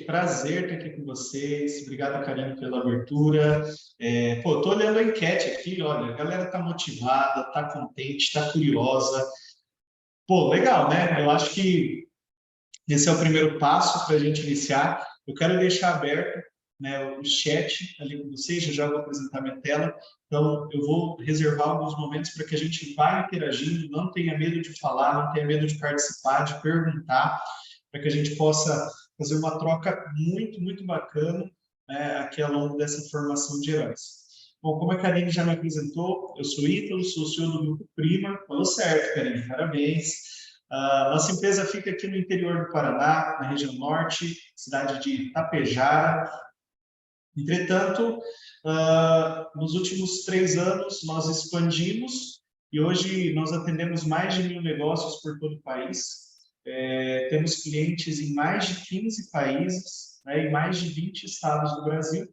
prazer estar aqui com vocês. Obrigado, Karine, pela abertura. Tô olhando a enquete aqui, olha, a galera está motivada, está contente, está curiosa. Legal, né? Eu acho que esse é o primeiro passo para a gente iniciar. Eu quero deixar aberto, né, o chat ali com vocês, já vou apresentar minha tela. Então, eu vou reservar alguns momentos para que a gente vá interagindo, não tenha medo de falar, não tenha medo de participar, de perguntar, para que a gente possa fazer uma troca muito, muito bacana, né, aqui ao longo dessa formação de heróis. Bom, como a Karine já me apresentou, eu sou Ítalo, sou CEO do Grupo Prima. Falou certo, Karine, parabéns. Nossa empresa fica aqui no interior do Paraná, na região norte, cidade de Itapejara. Entretanto, nos últimos 3 anos, nós expandimos e hoje nós atendemos mais de 1.000 negócios por todo o país. Temos clientes em mais de 15 países, né, em mais de 20 estados do Brasil.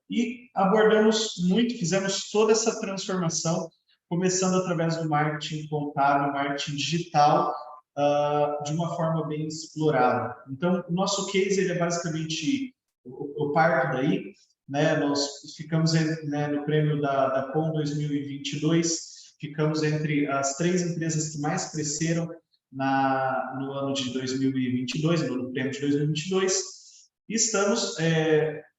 E abordamos muito, fizemos toda essa transformação, começando através do marketing contábil, marketing digital, de uma forma bem explorada. Então, o nosso case ele é basicamente, eu parto daí, né, nós ficamos no prêmio da Com 2022, ficamos entre as 3 empresas que mais cresceram no ano de 2022, no prêmio de 2022, e estamos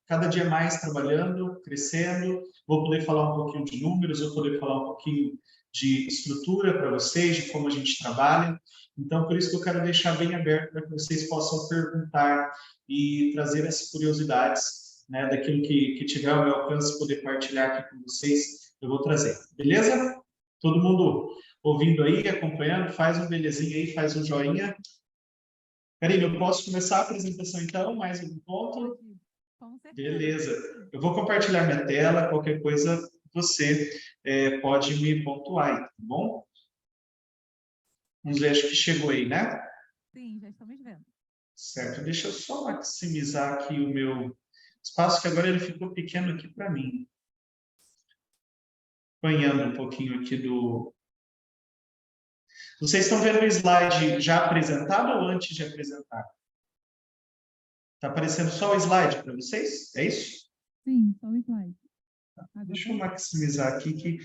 cada dia mais trabalhando, crescendo. Vou poder falar um pouquinho de números, vou poder falar um pouquinho de estrutura para vocês, de como a gente trabalha. Então, por isso que eu quero deixar bem aberto para que vocês possam perguntar e trazer as curiosidades, né, daquilo que tiver ao meu alcance, poder partilhar aqui com vocês, eu vou trazer. Beleza? Todo mundo ouvindo aí, acompanhando, faz um belezinha aí, faz um joinha. Karine, eu posso começar a apresentação então? Mais um ponto? Com certeza. Beleza. Eu vou compartilhar minha tela, qualquer coisa você pode me pontuar aí, tá bom? Vamos ver, acho que chegou aí, né? Sim, já estamos vendo. Certo, deixa eu só maximizar aqui o meu espaço, que agora ele ficou pequeno aqui para mim. Apanhando um pouquinho aqui do... Vocês estão vendo o slide já apresentado ou antes de apresentar? Está aparecendo só o slide para vocês? É isso? Sim, só o slide. Deixa eu maximizar aqui, que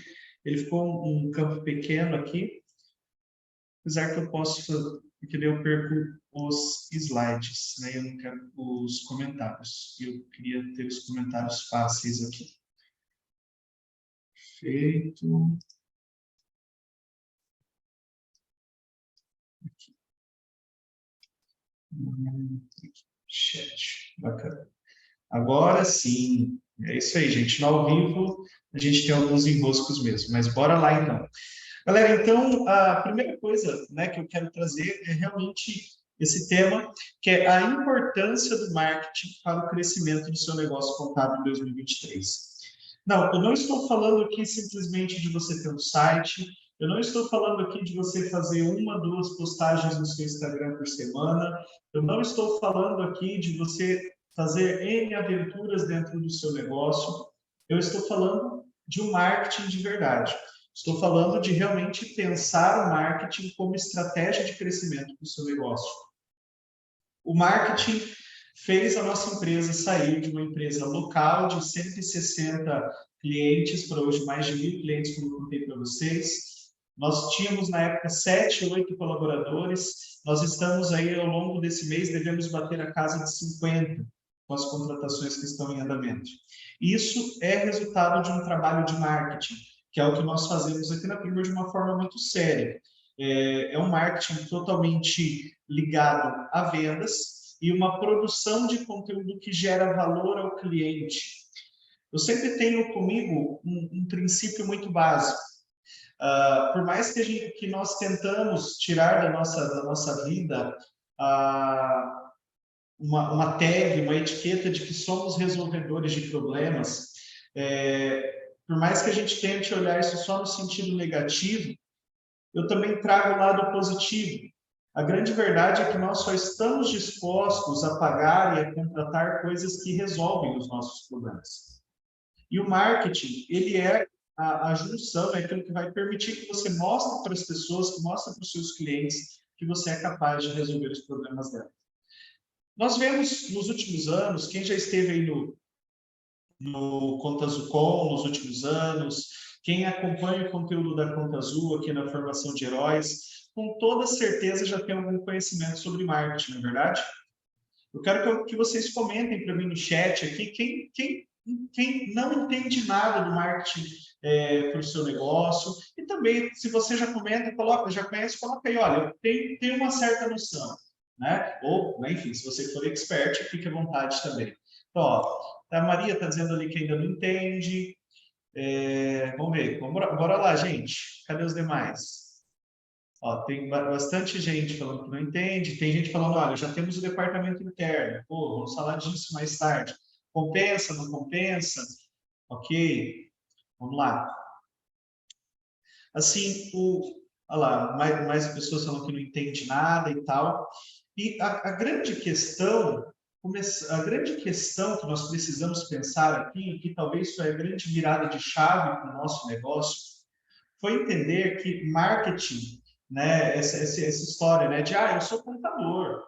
ele ficou um campo pequeno aqui. Apesar que eu posso, porque daí eu perco os slides, né? Eu não quero os comentários. Eu queria ter os comentários fáceis aqui. Perfeito. Aqui. Chat. Bacana. Agora sim. É isso aí, gente. No ao vivo, a gente tem alguns enroscos mesmo. Mas bora lá, então. Galera, então, a primeira coisa, né, que eu quero trazer é realmente esse tema, que é a importância do marketing para o crescimento do seu negócio contábil em 2023. Não, eu não estou falando aqui simplesmente de você ter um site, eu não estou falando aqui de você fazer 1, 2 postagens no seu Instagram por semana, eu não estou falando aqui de você fazer N aventuras dentro do seu negócio, eu estou falando de um marketing de verdade. Estou falando de realmente pensar o marketing como estratégia de crescimento do seu negócio. O marketing fez a nossa empresa sair de uma empresa local de 160 clientes para hoje mais de 1.000 clientes, como eu contei para vocês. Nós tínhamos na época 7, 8 colaboradores. Nós estamos aí ao longo desse mês, devemos bater a casa de 50 com as contratações que estão em andamento. Isso é resultado de um trabalho de marketing, que é o que nós fazemos aqui na Prima de uma forma muito séria. É um marketing totalmente ligado a vendas e uma produção de conteúdo que gera valor ao cliente. Eu sempre tenho comigo um princípio muito básico. Por mais que nós tentamos tirar da nossa vida uma tag, uma etiqueta de que somos resolvedores de problemas, por mais que a gente tente olhar isso só no sentido negativo, eu também trago o lado positivo. A grande verdade é que nós só estamos dispostos a pagar e a contratar coisas que resolvem os nossos problemas. E o marketing, ele é a junção, é aquilo que vai permitir que você mostre para as pessoas, que mostre para os seus clientes que você é capaz de resolver os problemas delas. Nós vemos nos últimos anos, quem já esteve aí no Conta Azul Com nos últimos anos, quem acompanha o conteúdo da Conta Azul aqui na Formação de Heróis, com toda certeza já tem algum conhecimento sobre marketing, não é verdade? Eu quero que vocês comentem para mim no chat aqui quem não entende nada do marketing para o seu negócio. E também, se você já comenta, já conhece, coloca aí, olha, tem uma certa noção. Né? Ou, enfim, se você for expert, fique à vontade também. Então, ó, a Maria está dizendo ali que ainda não entende. Vamos ver, bora lá, gente. Cadê os demais? Ó, tem bastante gente falando que não entende, tem gente falando, olha, já temos o departamento interno, pô, vamos falar disso mais tarde. Compensa, não compensa? Ok, vamos lá. Assim, olha lá, mais pessoas falando que não entende nada e tal. E a grande questão, que nós precisamos pensar aqui, que talvez foi a grande virada de chave para o nosso negócio, foi entender que marketing, né, essa história, né, de eu sou contador,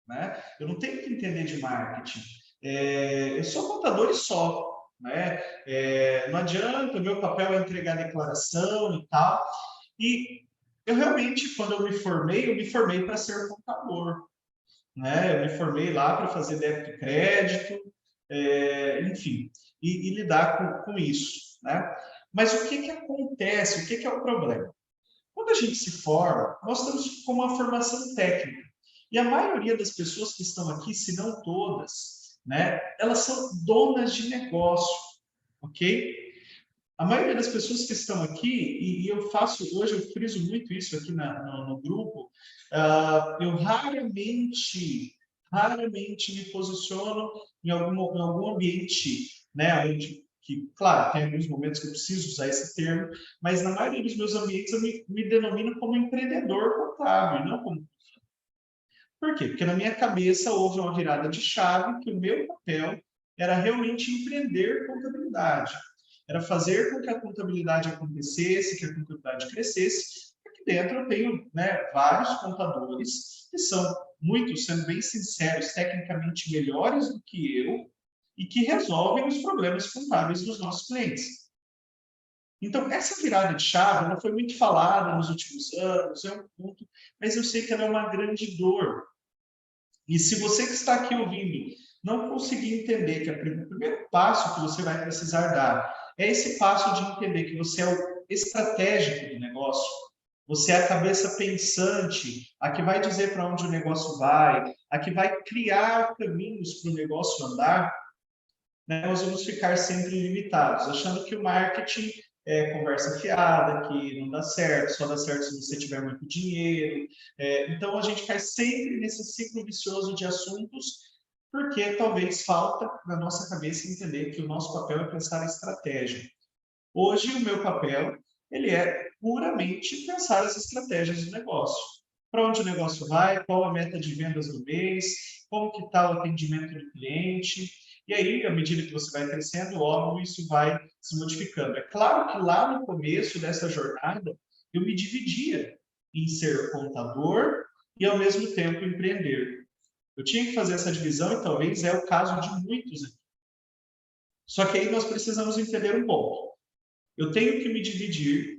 né, eu não tenho que entender de marketing, eu sou contador e só, né, não adianta, o meu papel é entregar declaração e tal, e eu realmente, quando eu me formei para ser contador, né, eu me formei lá para fazer débito e crédito, enfim, e lidar com isso, né? Mas o que acontece? O que é o problema? Quando a gente se forma, nós estamos com uma formação técnica. E a maioria das pessoas que estão aqui, se não todas, né, elas são donas de negócio, ok? A maioria das pessoas que estão aqui, e hoje eu friso muito isso aqui no grupo, eu raramente me posiciono em algum ambiente, né, onde, que, claro, tem alguns momentos que eu preciso usar esse termo, mas na maioria dos meus ambientes eu me denomino como empreendedor contábil, não como... Por quê? Porque na minha cabeça houve uma virada de chave que o meu papel era realmente empreender contabilidade. Era fazer com que a contabilidade acontecesse, que a contabilidade crescesse. Aqui dentro eu tenho, né, vários contadores que são, muitos, sendo bem sinceros, tecnicamente melhores do que eu e que resolvem os problemas contábeis dos nossos clientes. Então, essa virada de chave ela foi muito falada nos últimos anos, é um ponto, mas eu sei que ela é uma grande dor. E se você que está aqui ouvindo não conseguir entender que o primeiro passo que você vai precisar dar é esse passo de entender que você é o estratégico do negócio, você é a cabeça pensante, a que vai dizer para onde o negócio vai, a que vai criar caminhos para o negócio andar, né, nós vamos ficar sempre limitados, achando que o marketing é conversa fiada, que não dá certo, só dá certo se você tiver muito dinheiro. Então, a gente cai sempre nesse ciclo vicioso de assuntos, porque talvez falta na nossa cabeça entender que o nosso papel é pensar em estratégia. Hoje, o meu papel ele é puramente pensar as estratégias do negócio. Para onde o negócio vai, qual a meta de vendas do mês, como que está o atendimento do cliente. E aí, à medida que você vai crescendo, óbvio, isso vai se modificando. É claro que lá no começo dessa jornada, eu me dividia em ser contador e, ao mesmo tempo, empreender. Eu tinha que fazer essa divisão e talvez é o caso de muitos aqui. Só que aí nós precisamos entender um ponto. Eu tenho que me dividir,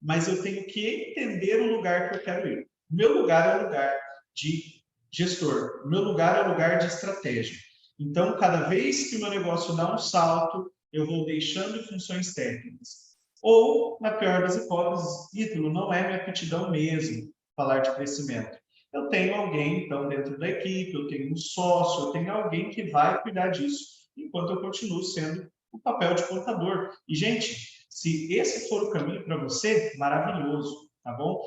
mas eu tenho que entender o lugar que eu quero ir. O meu lugar é o lugar de gestor, o meu lugar é o lugar de estratégia. Então, cada vez que o meu negócio dá um salto, eu vou deixando funções técnicas. Ou, na pior das hipóteses, Ítalo, não é minha aptidão mesmo falar de crescimento. Eu tenho alguém, então, dentro da equipe, eu tenho um sócio, eu tenho alguém que vai cuidar disso, enquanto eu continuo sendo o papel de contador. E, gente, se esse for o caminho para você, maravilhoso, tá bom?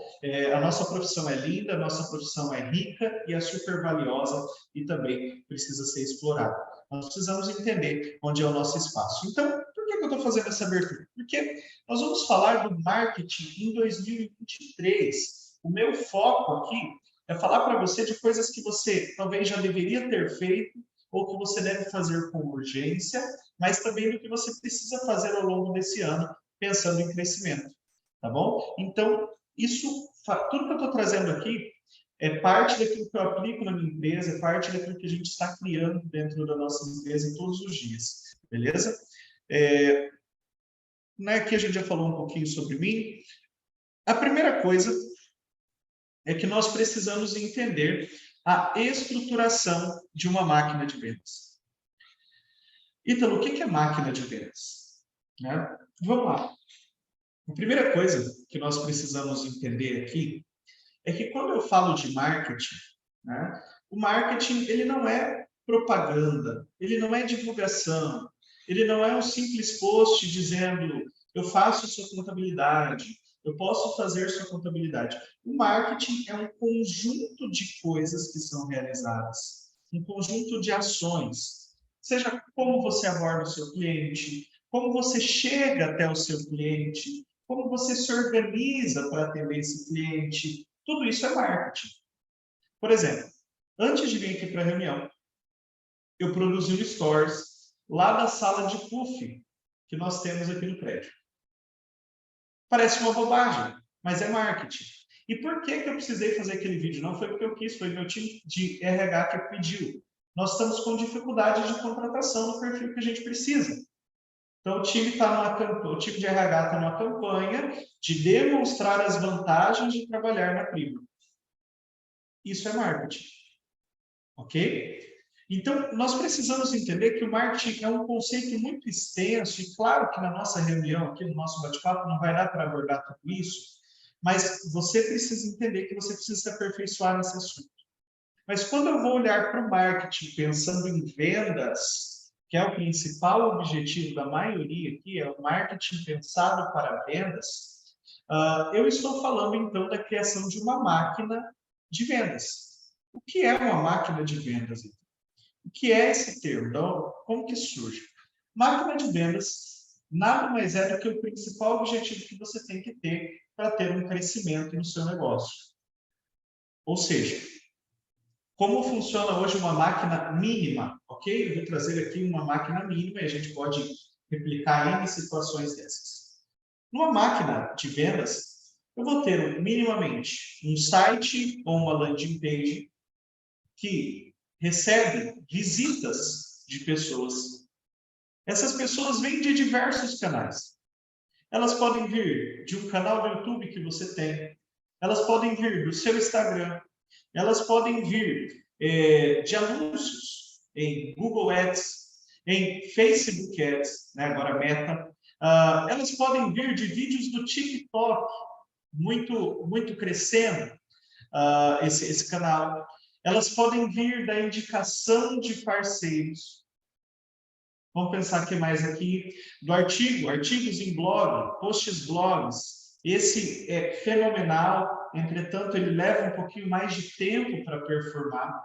A nossa profissão é linda, a nossa profissão é rica e é super valiosa e também precisa ser explorada. Nós precisamos entender onde é o nosso espaço. Então, por que eu estou fazendo essa abertura? Porque nós vamos falar do marketing em 2023. O meu foco aqui é falar para você de coisas que você talvez já deveria ter feito ou que você deve fazer com urgência, mas também do que você precisa fazer ao longo desse ano, pensando em crescimento, tá bom? Então, tudo que eu estou trazendo aqui é parte daquilo que eu aplico na minha empresa, é parte daquilo que a gente está criando dentro da nossa empresa todos os dias, beleza? Aqui a gente já falou um pouquinho sobre mim. A primeira coisa é que nós precisamos entender a estruturação de uma máquina de vendas. Ítalo, o que é máquina de vendas? Vamos lá. A primeira coisa que nós precisamos entender aqui é que quando eu falo de marketing, o marketing ele não é propaganda, ele não é divulgação, ele não é um simples post dizendo eu faço sua contabilidade, eu posso fazer sua contabilidade. O marketing é um conjunto de coisas que são realizadas, um conjunto de ações, seja como você aborda o seu cliente, como você chega até o seu cliente, como você se organiza para atender esse cliente, tudo isso é marketing. Por exemplo, antes de vir aqui para a reunião, eu produzi um stories lá da sala de puff que nós temos aqui no prédio. Parece uma bobagem, mas é marketing. E por que eu precisei fazer aquele vídeo? Não foi porque eu quis, foi meu time de RH que pediu. Nós estamos com dificuldade de contratação no perfil que a gente precisa. Então, o time de RH está numa campanha de demonstrar as vantagens de trabalhar na Prima. Isso é marketing. Ok? Então, nós precisamos entender que o marketing é um conceito muito extenso, e claro que na nossa reunião, aqui no nosso bate-papo, não vai dar para abordar tudo isso, mas você precisa entender que você precisa se aperfeiçoar nesse assunto. Mas quando eu vou olhar para o marketing pensando em vendas, que é o principal objetivo da maioria aqui, é o marketing pensado para vendas, eu estou falando então da criação de uma máquina de vendas. O que é uma máquina de vendas? O que é esse termo? Então, como que surge? Máquina de vendas nada mais é do que o principal objetivo que você tem que ter para ter um crescimento no seu negócio. Ou seja, como funciona hoje uma máquina mínima, ok? Eu vou trazer aqui uma máquina mínima e a gente pode replicar em situações dessas. Numa máquina de vendas, eu vou ter minimamente um site ou uma landing page que recebe visitas de pessoas. Essas pessoas vêm de diversos canais. Elas podem vir de um canal do YouTube que você tem, elas podem vir do seu Instagram, elas podem vir de anúncios em Google Ads, em Facebook Ads, agora Meta. Elas podem vir de vídeos do TikTok, muito crescendo esse canal. Elas podem vir da indicação de parceiros. Vamos pensar aqui mais aqui do artigos em blog, posts blogs. Esse é fenomenal, entretanto, ele leva um pouquinho mais de tempo para performar.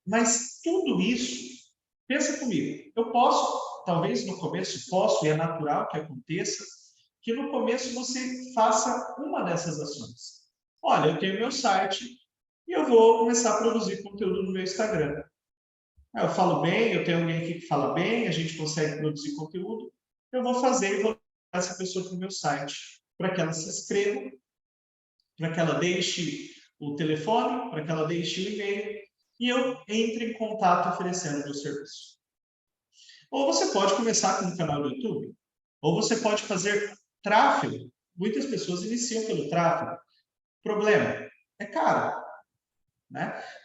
Mas tudo isso, pensa comigo, eu posso, talvez no começo posso, e é natural que aconteça, que no começo você faça uma dessas ações. Olha, eu tenho meu site e eu vou começar a produzir conteúdo no meu Instagram. Eu falo bem, eu tenho alguém aqui que fala bem, a gente consegue produzir conteúdo, eu vou fazer e vou levar essa pessoa para o meu site, para que ela se inscreva, para que ela deixe o telefone, para que ela deixe o e-mail, e eu entre em contato oferecendo o meu serviço. Ou você pode começar com um canal do YouTube, ou você pode fazer tráfego. Muitas pessoas iniciam pelo tráfego. Problema, é caro.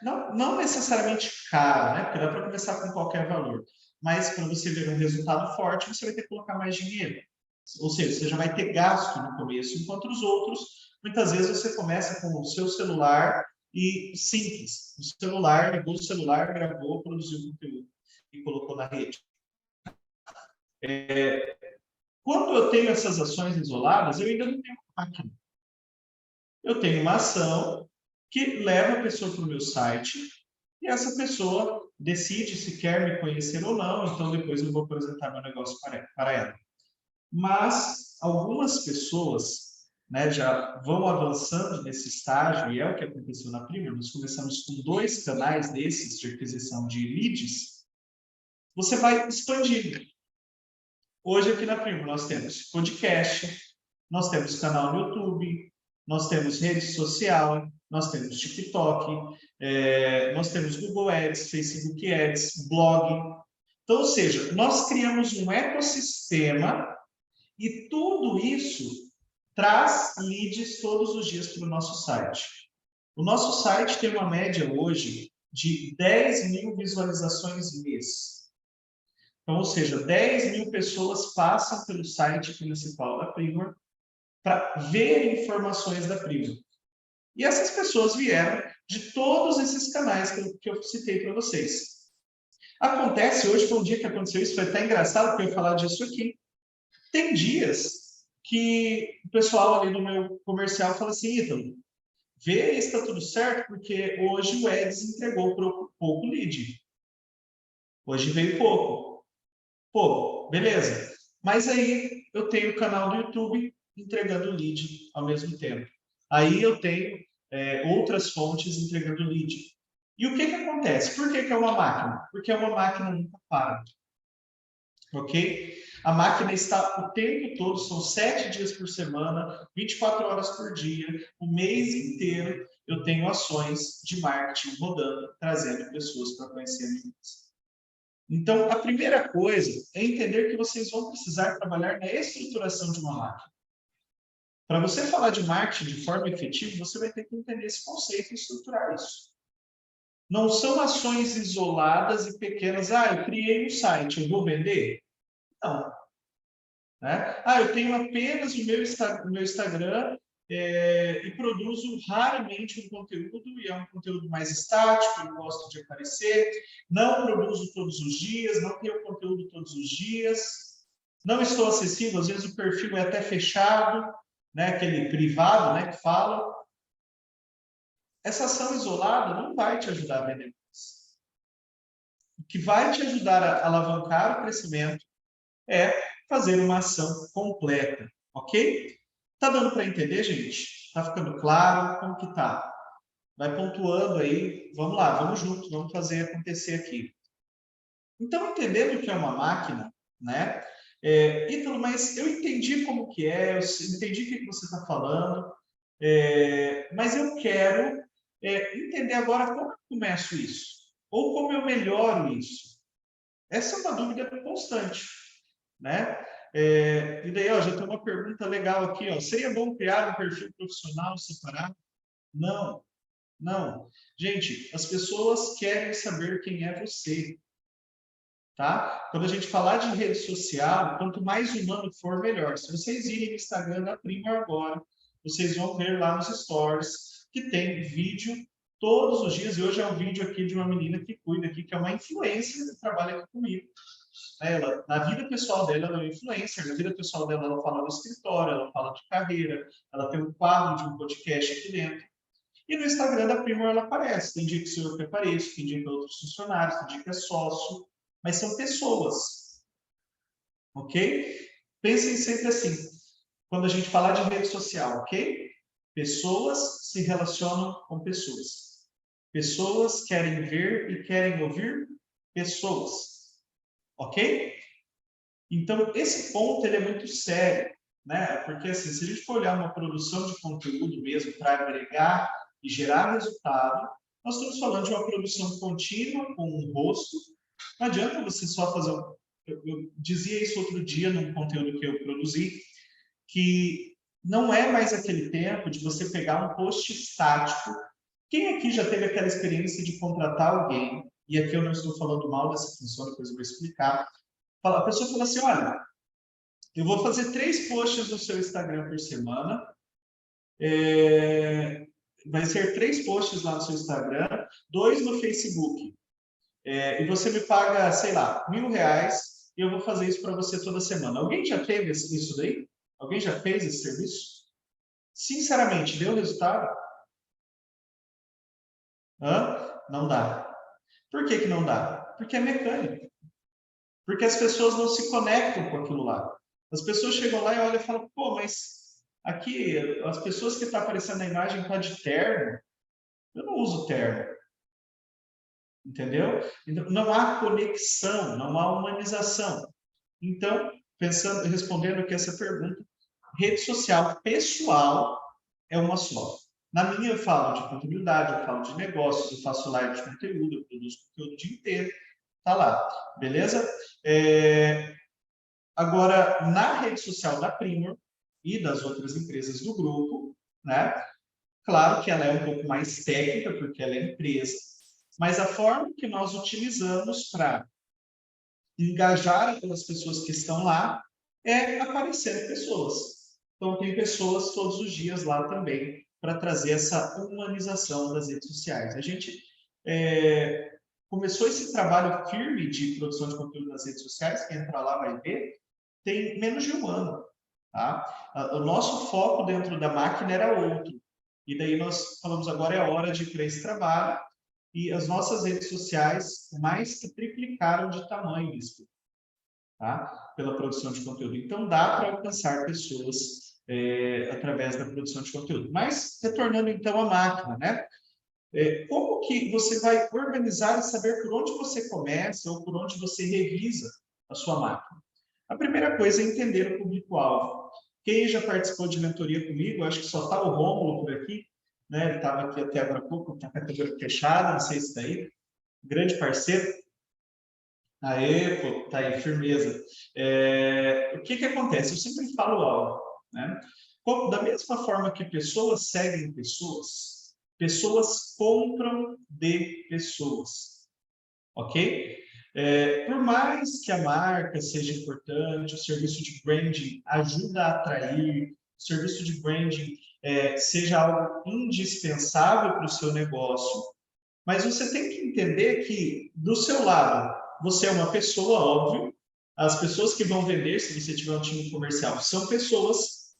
Não necessariamente caro, porque dá para começar com qualquer valor. Mas para você ver um resultado forte, você vai ter que colocar mais dinheiro. Ou seja, você já vai ter gasto no começo, enquanto os outros, muitas vezes você começa com o seu celular e simples. O celular, ligou o celular, gravou, produziu conteúdo e colocou na rede. Quando eu tenho essas ações isoladas, eu ainda não tenho uma máquina. Eu tenho uma ação que leva a pessoa para o meu site e essa pessoa decide se quer me conhecer ou não, então depois eu vou apresentar meu negócio para ela. Mas algumas pessoas já vão avançando nesse estágio, e é o que aconteceu na Prima. Nós começamos com 2 canais desses de aquisição de leads, você vai expandindo. Hoje aqui na Prima nós temos podcast, nós temos canal no YouTube, nós temos rede social, nós temos TikTok, nós temos Google Ads, Facebook Ads, blog. Então, ou seja, nós criamos um ecossistema e tudo isso traz leads todos os dias para o nosso site. O nosso site tem uma média hoje de 10 mil visualizações mês. Então, ou seja, 10 mil pessoas passam pelo site principal da Primor para ver informações da Primor. E essas pessoas vieram de todos esses canais que eu citei para vocês. Acontece, hoje foi um dia que aconteceu isso, foi até engraçado porque eu ia falar disso aqui. Tem dias que o pessoal ali no meu comercial fala assim, Ítalo, vê se está tudo certo, porque hoje o Ads entregou pouco lead. Hoje veio pouco. Pô, beleza. Mas aí eu tenho o canal do YouTube entregando lead ao mesmo tempo. Aí eu tenho outras fontes entregando lead. E o que acontece? Por que é uma máquina? Porque é uma máquina nunca para. Ok? A máquina está o tempo todo, são 7 dias por semana, 24 horas por dia, o mês inteiro eu tenho ações de marketing rodando, trazendo pessoas para conhecer a minha empresa. Então, a primeira coisa é entender que vocês vão precisar trabalhar na estruturação de uma máquina. Para você falar de marketing de forma efetiva, você vai ter que entender esse conceito e estruturar isso. Não são ações isoladas e pequenas. Ah, eu criei um site, eu vou vender? Não. Né? Ah, eu tenho apenas o meu Instagram e produzo raramente um conteúdo, e é um conteúdo mais estático, eu gosto de aparecer, não produzo todos os dias, não tenho conteúdo todos os dias, não estou acessível, às vezes o perfil é até fechado, né? Aquele privado, né, que fala. Essa ação isolada não vai te ajudar a vender mais. O que vai te ajudar a alavancar o crescimento é fazer uma ação completa, ok? Tá dando para entender, gente? Tá ficando claro? Como que tá? Vai pontuando aí. Vamos lá, vamos juntos, vamos fazer acontecer aqui. Então, entendendo que é uma máquina, né? Ítalo, mas eu entendi como que é, eu entendi o que você está falando, mas eu quero entender agora como eu começo isso, ou como eu melhoro isso. Essa é uma dúvida constante, né? E daí, ó, já tem uma pergunta legal aqui, ó. Seria bom criar um perfil profissional separado? Não, não. Gente, as pessoas querem saber quem é você, tá? Quando a gente falar de rede social, quanto mais humano for, melhor. Se vocês irem no Instagram da Primor agora, vocês vão ver lá nos stories que tem vídeo todos os dias. E hoje é um vídeo aqui de uma menina que cuida aqui, que é uma influencer que trabalha aqui comigo. Ela, na vida pessoal dela, ela é uma influencer. Na vida pessoal dela, ela fala no escritório, ela fala de carreira, ela tem um quadro de um podcast aqui dentro. E no Instagram da Primor ela aparece. Tem dia que sou eu que apareço, tem dia que é outros funcionários, tem dia que é sócio, mas são pessoas. Ok? Pensem sempre assim, quando a gente falar de rede social, ok? Pessoas se relacionam com pessoas. Pessoas querem ver e querem ouvir pessoas. Ok? Então, esse ponto ele é muito sério, né? Porque assim, se a gente for olhar uma produção de conteúdo mesmo para agregar e gerar resultado, nós estamos falando de uma produção contínua com um rosto. Não adianta você só fazer eu dizia isso outro dia num conteúdo que eu produzi, que não é mais aquele tempo de você pegar um post estático. Quem aqui já teve aquela experiência de contratar alguém, e aqui eu não estou falando mal dessa função, depois eu vou explicar, a pessoa fala assim, olha, eu vou fazer 3 posts no seu Instagram por semana, vai ser 3 posts lá no seu Instagram, 2 no Facebook, e você me paga, sei lá, R$1.000, e eu vou fazer isso para você toda semana. Alguém já teve isso daí? Alguém já fez esse serviço? Sinceramente, deu resultado? Não dá. Por que não dá? Porque é mecânico. Porque as pessoas não se conectam com aquilo lá. As pessoas chegam lá e olham e falam, pô, mas aqui, as pessoas que estão aparecendo na imagem estão de terno. Eu não uso terno. Entendeu? Então, não há conexão, não há humanização. Então, respondendo aqui essa pergunta, rede social pessoal é uma só. Na minha, eu falo de contabilidade, eu falo de negócios, eu faço live de conteúdo, eu produzo conteúdo o dia inteiro. Tá lá, beleza? Agora, na rede social da Primor e das outras empresas do grupo, né? Claro que ela é um pouco mais técnica, porque ela é empresa, mas a forma que nós utilizamos para engajar aquelas pessoas que estão lá é aparecendo pessoas. Então, tem pessoas todos os dias lá também para trazer essa humanização das redes sociais. A gente começou esse trabalho firme de produção de conteúdo nas redes sociais, quem entrar lá vai ver, tem menos de um ano. Tá? O nosso foco dentro da máquina era outro. E daí nós falamos, agora é a hora de ir para esse trabalho, e as nossas redes sociais mais que triplicaram de tamanho isso, tá? Pela produção de conteúdo. Então, dá para alcançar pessoas através da produção de conteúdo. Mas, retornando então à máquina, né? Como que você vai organizar e saber por onde você começa ou por onde você revisa a sua máquina? A primeira coisa é entender o público-alvo. Quem já participou de mentoria comigo, acho que só está o Rômulo por aqui, né? Ele estava aqui até agora há pouco, está com a câmera fechada, não sei se está aí. Grande parceiro. Aê, pô, tá aí, firmeza. O que que acontece? Eu sempre falo algo, né? Da mesma forma que pessoas seguem pessoas, pessoas compram de pessoas, ok? Por mais que a marca seja importante, o serviço de branding ajuda a atrair, o serviço de branding seja algo indispensável para o seu negócio, mas você tem que entender que, do seu lado, você é uma pessoa, óbvio, as pessoas que vão vender, se você tiver um time comercial, são pessoas,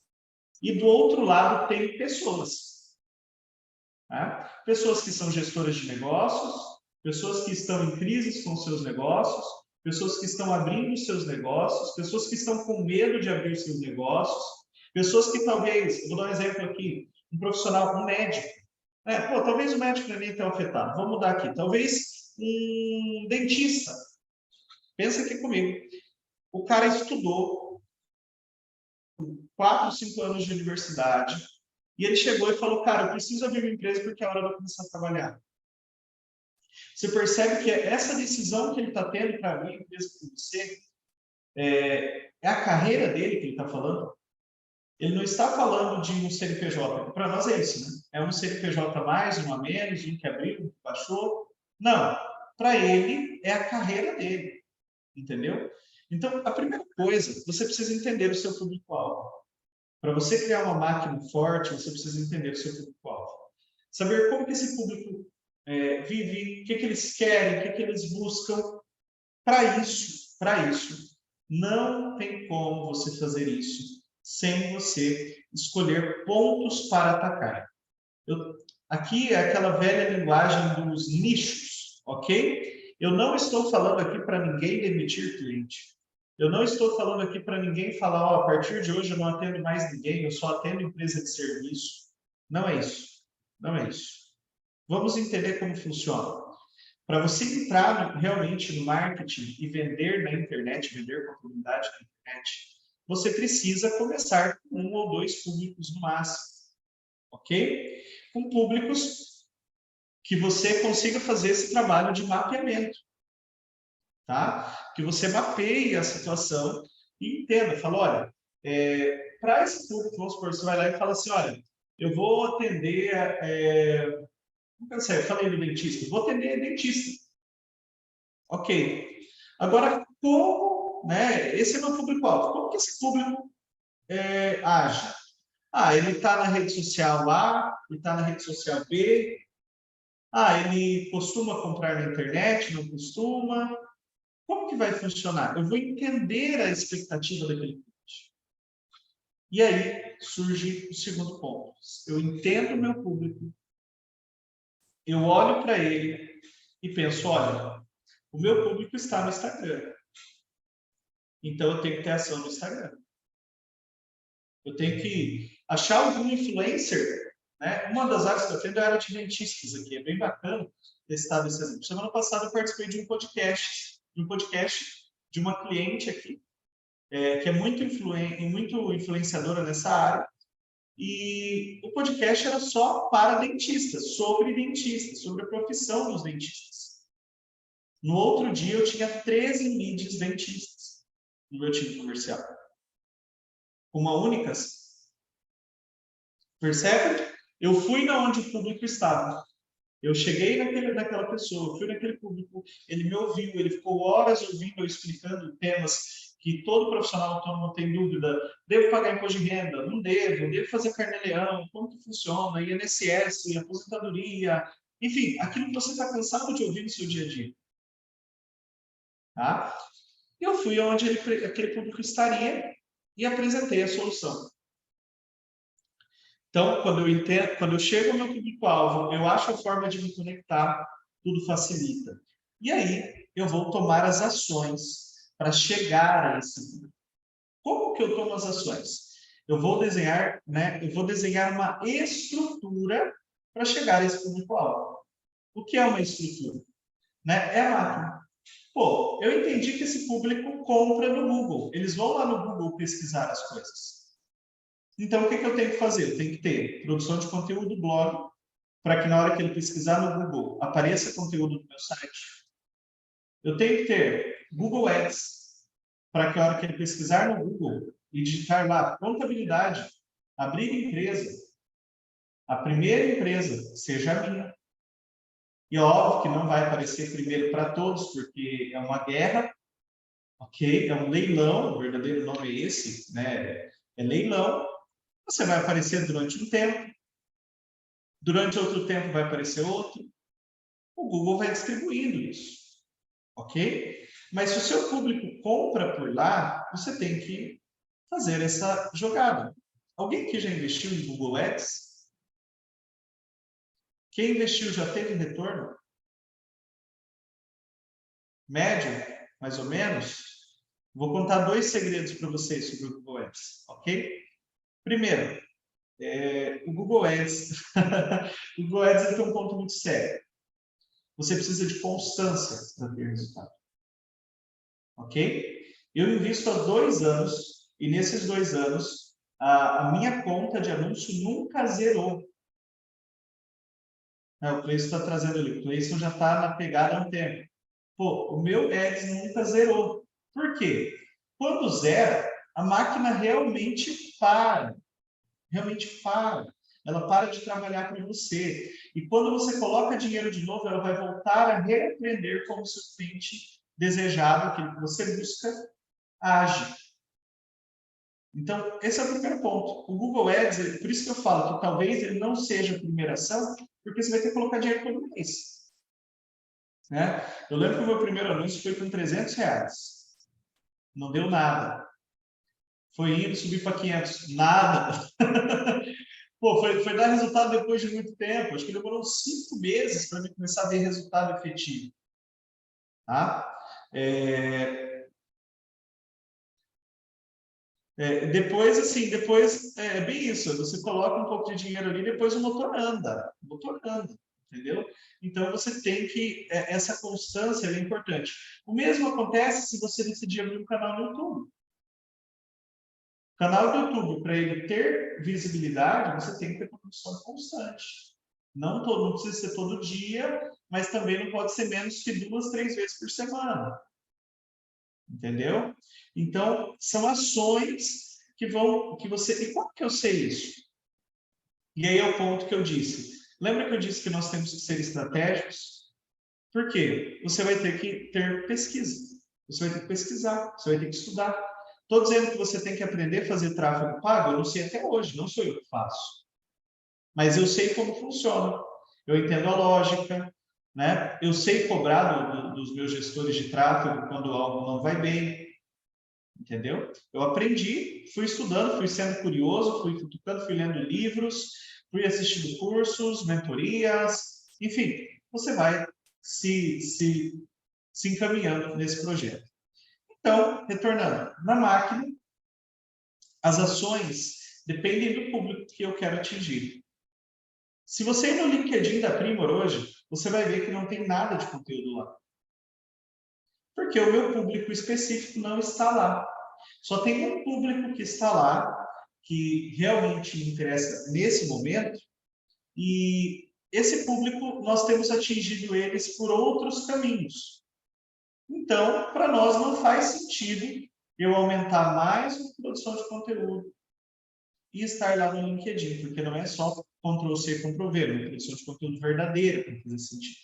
e do outro lado tem pessoas. Tá? Pessoas que são gestoras de negócios, pessoas que estão em crises com seus negócios, pessoas que estão abrindo seus negócios, pessoas que estão com medo de abrir seus negócios, pessoas que talvez, vou dar um exemplo aqui, um profissional, um médico, talvez o médico não é nem tão afetado, vamos mudar aqui, talvez um dentista, pensa aqui comigo, o cara estudou 4, 5 anos de universidade, e ele chegou e falou, cara, eu preciso abrir uma empresa porque é hora de eu começar a trabalhar. Você percebe que essa decisão que ele está tendo para abrir a empresa com você é a carreira dele que ele está falando. Ele não está falando de um CNPJ. Para nós é isso, né? É um CNPJ a mais, um a menos, um que abriu, um que baixou. Não. Para ele, é a carreira dele. Entendeu? Então, a primeira coisa, você precisa entender o seu público-alvo. Para você criar uma máquina forte, você precisa entender o seu público-alvo. Saber como que esse público vive, o que eles querem, o que eles buscam. Para isso, não tem como você fazer isso sem você escolher pontos para atacar. Aqui é aquela velha linguagem dos nichos, ok? Eu não estou falando aqui para ninguém demitir cliente. Eu não estou falando aqui para ninguém falar, a partir de hoje eu não atendo mais ninguém, eu só atendo empresa de serviço. Não é isso. Não é isso. Vamos entender como funciona. Para você entrar realmente no marketing e vender na internet, vender comunidade na internet, você precisa começar com 1 ou 2 públicos no máximo, ok? Com públicos que você consiga fazer esse trabalho de mapeamento, tá? Que você mapeie a situação e entenda, fala, olha, para esse público, vamos supor, você vai lá e fala assim, olha, eu vou atender, não sei, eu falei do dentista, vou atender dentista. Ok. Agora, como, né, esse é meu público-alvo, como que esse público age? Ele está na rede social A, ele está na rede social B, ele costuma comprar na internet, não costuma. Como que vai funcionar? Eu vou entender a expectativa daquele cliente. E aí surge o segundo ponto. Eu entendo o meu público, eu olho para ele e penso, olha, o meu público está no Instagram. Então, eu tenho que ter ação no Instagram. Eu tenho que achar algum influencer, né? Uma das áreas que eu atendo é a área de dentistas aqui. É bem bacana ter citado esse exemplo. Semana passada eu participei de um podcast de uma cliente aqui, que é muito influenciadora nessa área. E o podcast era só para dentistas, sobre a profissão dos dentistas. No outro dia, eu tinha 13 leads dentistas no meu time comercial. Uma única. Percebe? Eu fui na onde o público estava. Eu cheguei naquela pessoa, fui naquele público, ele me ouviu, ele ficou horas ouvindo eu explicando temas que todo profissional autônomo tem dúvida. Devo pagar imposto de renda? Não devo. Devo fazer carnê-leão? Como que funciona? INSS, aposentadoria, enfim, aquilo que você está cansado de ouvir no seu dia a dia. Tá? E eu fui onde aquele público estaria e apresentei a solução. Então, quando eu chego ao meu público-alvo, eu acho a forma de me conectar, tudo facilita. E aí, eu vou tomar as ações para chegar a esse público. Como que eu tomo as ações? Eu vou desenhar uma estrutura para chegar a esse público-alvo. O que é uma estrutura? É a máquina. Pô, eu entendi que esse público compra no Google. Eles vão lá no Google pesquisar as coisas. Então, o que eu tenho que fazer? Eu tenho que ter produção de conteúdo blog, para que na hora que ele pesquisar no Google, apareça conteúdo no meu site. Eu tenho que ter Google Ads, para que na hora que ele pesquisar no Google e digitar lá contabilidade, abrir empresa, a primeira empresa seja a minha. E óbvio que não vai aparecer primeiro para todos, porque é uma guerra, ok? É um leilão, o verdadeiro nome é esse, né? É leilão. Você vai aparecer durante um tempo, durante outro tempo vai aparecer outro. O Google vai distribuindo isso, ok? Mas se o seu público compra por lá, você tem que fazer essa jogada. Alguém que já investiu em Google Ads? Quem investiu já teve retorno? Médio, mais ou menos? Vou contar 2 segredos para vocês sobre o Google Ads, ok? Primeiro, o Google Ads, o Google Ads tem um ponto muito sério. Você precisa de constância para ter resultado. Ok? Eu invisto há 2 anos, e nesses 2 anos, a minha conta de anúncio nunca zerou. O Cleison está trazendo ali. O Cleison já está na pegada há um tempo. Pô, o meu Ads nunca zerou. Por quê? Quando zera, a máquina realmente para. Realmente para. Ela para de trabalhar para você. E quando você coloca dinheiro de novo, ela vai voltar a reaprender como seu cliente desejado, aquilo que você busca, age. Então, esse é o primeiro ponto. O Google Ads, por isso que eu falo que talvez ele não seja a primeira ação, porque você vai ter que colocar dinheiro todo mês. Né? Eu lembro que o meu primeiro anúncio foi com R$300. Não deu nada. Foi indo, subir para 500. Nada. Pô, foi dar resultado depois de muito tempo. Acho que demorou 5 meses para mim começar a ver resultado efetivo. Tá? Depois, assim, é bem isso. Você coloca um pouco de dinheiro ali, depois o motor anda. Entendeu? Então, você tem que... essa constância é importante. O mesmo acontece se você decidir abrir um canal no YouTube. O canal do YouTube, para ele ter visibilidade, você tem que ter produção constante. Não precisa ser todo dia, mas também não pode ser menos que 2, 3 vezes por semana. Entendeu? Então, são ações que você... E como que eu sei isso? E aí é o ponto que eu disse. Lembra que eu disse que nós temos que ser estratégicos? Por quê? Você vai ter que ter pesquisa. Você vai ter que pesquisar. Você vai ter que estudar. Estou dizendo que você tem que aprender a fazer tráfego pago? Eu não sei até hoje. Não sou eu que faço. Mas eu sei como funciona. Eu entendo a lógica. Né? Eu sei cobrar dos meus gestores de tráfego quando algo não vai bem. Entendeu? Eu aprendi, fui estudando, fui sendo curioso, fui futucando, fui lendo livros, fui assistindo cursos, mentorias, enfim, você vai se encaminhando nesse projeto. Então, retornando, na máquina, as ações dependem do público que eu quero atingir. Se você ir no LinkedIn da Primor hoje, você vai ver que não tem nada de conteúdo lá. Porque o meu público específico não está lá. Só tem um público que está lá, que realmente me interessa nesse momento, e esse público, nós temos atingido eles por outros caminhos. Então, para nós não faz sentido eu aumentar mais a produção de conteúdo e estar lá no LinkedIn, porque não é só Ctrl+C, Ctrl+V, é uma produção de conteúdo verdadeira para fazer sentido.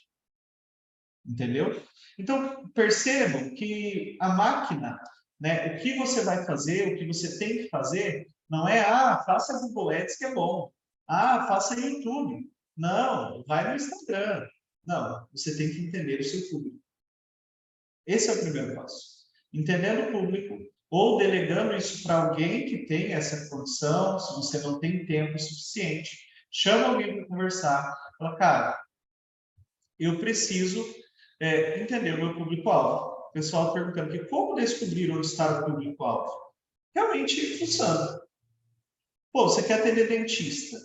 Entendeu? Então, percebam que a máquina, né, o que você vai fazer, o que você tem que fazer, não é, faça Google Ads que é bom. Faça YouTube. Não, vai no Instagram. Não, você tem que entender o seu público. Esse é o primeiro passo. Entendendo o público, ou delegando isso para alguém que tem essa condição, se você não tem tempo suficiente, chama alguém para conversar, fala, cara, eu preciso entender o meu público-alvo. O pessoal perguntando aqui, como descobrir onde está o público-alvo? Realmente fuçando. Pô, você quer atender dentista?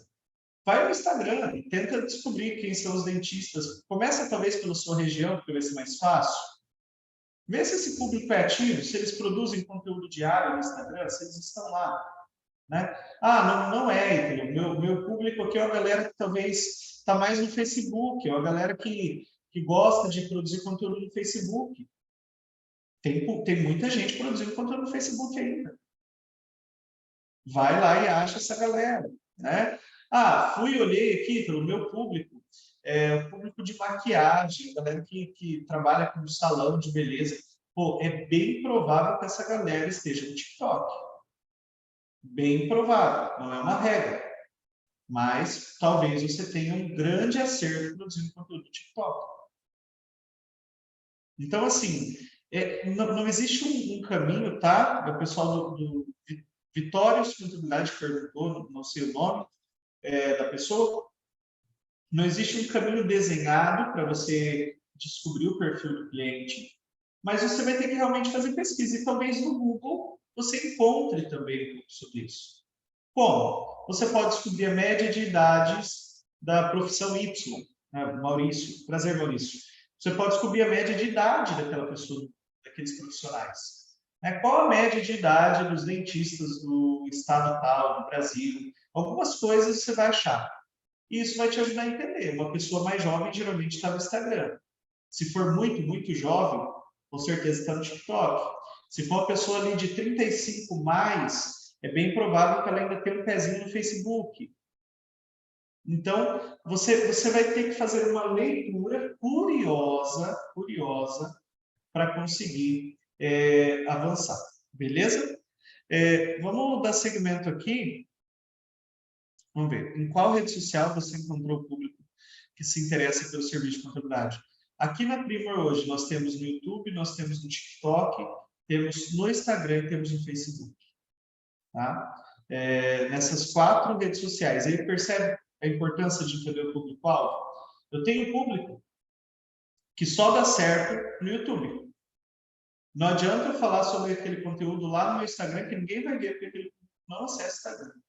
Vai no Instagram e tenta descobrir quem são os dentistas. Começa talvez pela sua região, porque vai ser mais fácil. Vê se esse público é ativo, se eles produzem conteúdo diário no Instagram, se eles estão lá. Né? Não é, Ítalo. Meu público aqui é uma galera que talvez está mais no Facebook, é uma galera que gosta de produzir conteúdo no Facebook. Tem muita gente produzindo conteúdo no Facebook ainda. Vai lá e acha essa galera. Né? Fui e olhei aqui pelo meu público, o público de maquiagem, a galera que trabalha com salão de beleza. Pô, é bem provável que essa galera esteja no TikTok. Bem provável, não é uma regra. Mas talvez você tenha um grande acerto produzindo conteúdo do TikTok. Então, assim, não existe um caminho, tá? O pessoal do Vitórios Contabilidade perguntou, não sei o nome da pessoa. Não existe um caminho desenhado para você descobrir o perfil do cliente, mas você vai ter que realmente fazer pesquisa. E talvez no Google você encontre também um pouco sobre isso. Como? Você pode descobrir a média de idades da profissão Y, né? Maurício, prazer, Maurício. Você pode descobrir a média de idade daquela pessoa, daqueles profissionais. Qual a média de idade dos dentistas do estado tal, do Brasil? Algumas coisas você vai achar. E isso vai te ajudar a entender. Uma pessoa mais jovem geralmente está no Instagram. Se for muito, muito jovem, com certeza está no TikTok. Se for uma pessoa ali de 35 mais, é bem provável que ela ainda tenha um pezinho no Facebook. Então, você vai ter que fazer uma leitura curiosa para conseguir avançar. Beleza? Vamos dar segmento aqui. Vamos ver. Em qual rede social você encontrou o público que se interessa pelo serviço de contabilidade? Aqui na Primor hoje nós temos no YouTube, nós temos no TikTok, temos no Instagram e temos no Facebook. Tá? Nessas 4 redes sociais. Aí percebe a importância de entender o público-alvo? Eu tenho público que só dá certo no YouTube. Não adianta eu falar sobre aquele conteúdo lá no meu Instagram que ninguém vai ver, porque ele não acessa o Instagram.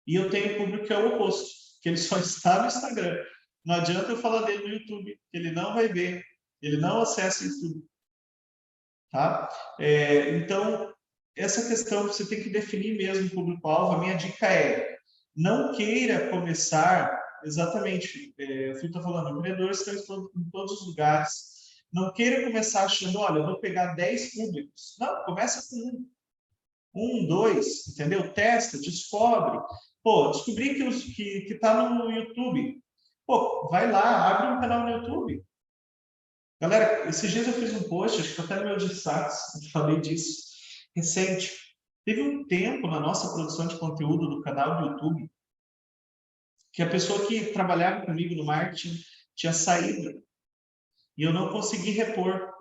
E eu tenho público que é o oposto, que ele só está no Instagram. Não adianta eu falar dele no YouTube, que ele não vai ver, ele não acessa o YouTube. Tá? Então, essa questão você tem que definir mesmo o público-alvo. A minha dica é, não queira começar, exatamente, o Filipe está falando, empreendedores estão em todos os lugares. Não queira começar achando, olha, eu vou pegar 10 públicos. Não, começa com 1, 2, entendeu? Testa, descobre. Pô, descobri que está no YouTube. Pô, vai lá, abre um canal no YouTube. Galera, esses dias eu fiz um post, acho que até no meu destaque, eu falei disso, recente. Teve um tempo na nossa produção de conteúdo do canal do YouTube que a pessoa que trabalhava comigo no marketing tinha saído e eu não consegui repor.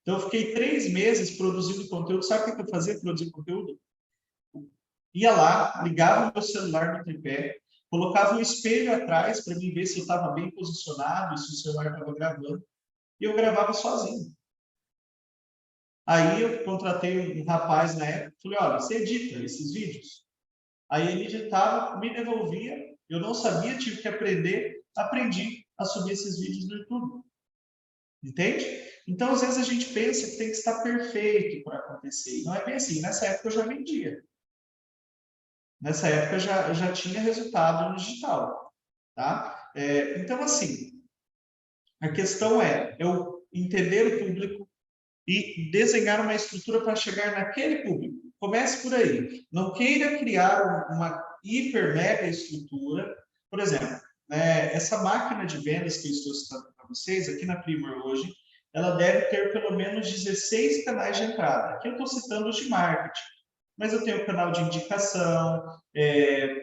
Então, eu fiquei 3 meses produzindo conteúdo. Sabe o que eu fazia para produzir conteúdo? Ia lá, ligava o meu celular no tripé, colocava um espelho atrás para mim ver se eu estava bem posicionado, se o celular estava gravando, e eu gravava sozinho. Aí eu contratei um rapaz na época, falei, olha, você edita esses vídeos? Aí ele editava, me devolvia, eu não sabia, tive que aprender, aprendi a subir esses vídeos no YouTube. Entende? Então, às vezes a gente pensa que tem que estar perfeito para acontecer, e não é bem assim. Nessa época eu já vendia. Nessa época já tinha resultado no digital, tá? Então, assim, a questão é eu entender o público e desenhar uma estrutura para chegar naquele público. Comece por aí. Não queira criar uma hiper mega estrutura. Por exemplo, essa máquina de vendas que eu estou citando para vocês, aqui na Primor hoje, ela deve ter pelo menos 16 canais de entrada. Aqui eu estou citando os de marketing, mas eu tenho canal de indicação,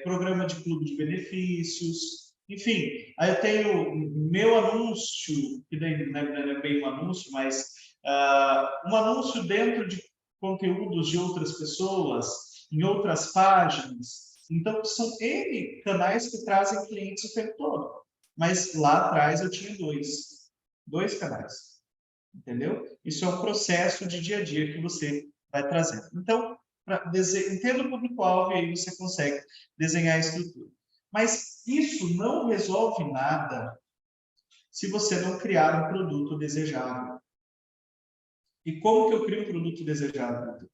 programa de clube de benefícios, enfim, aí eu tenho meu anúncio, que não é bem um anúncio, mas um anúncio dentro de conteúdos de outras pessoas, em outras páginas. Então, são N canais que trazem clientes o tempo todo. Mas lá atrás eu tinha dois canais, entendeu? Isso é um processo de dia a dia que você vai trazendo. Então, entenda o público-alvo e aí você consegue desenhar a estrutura. Mas isso não resolve nada se você não criar um produto desejável. E como que eu crio um produto desejável?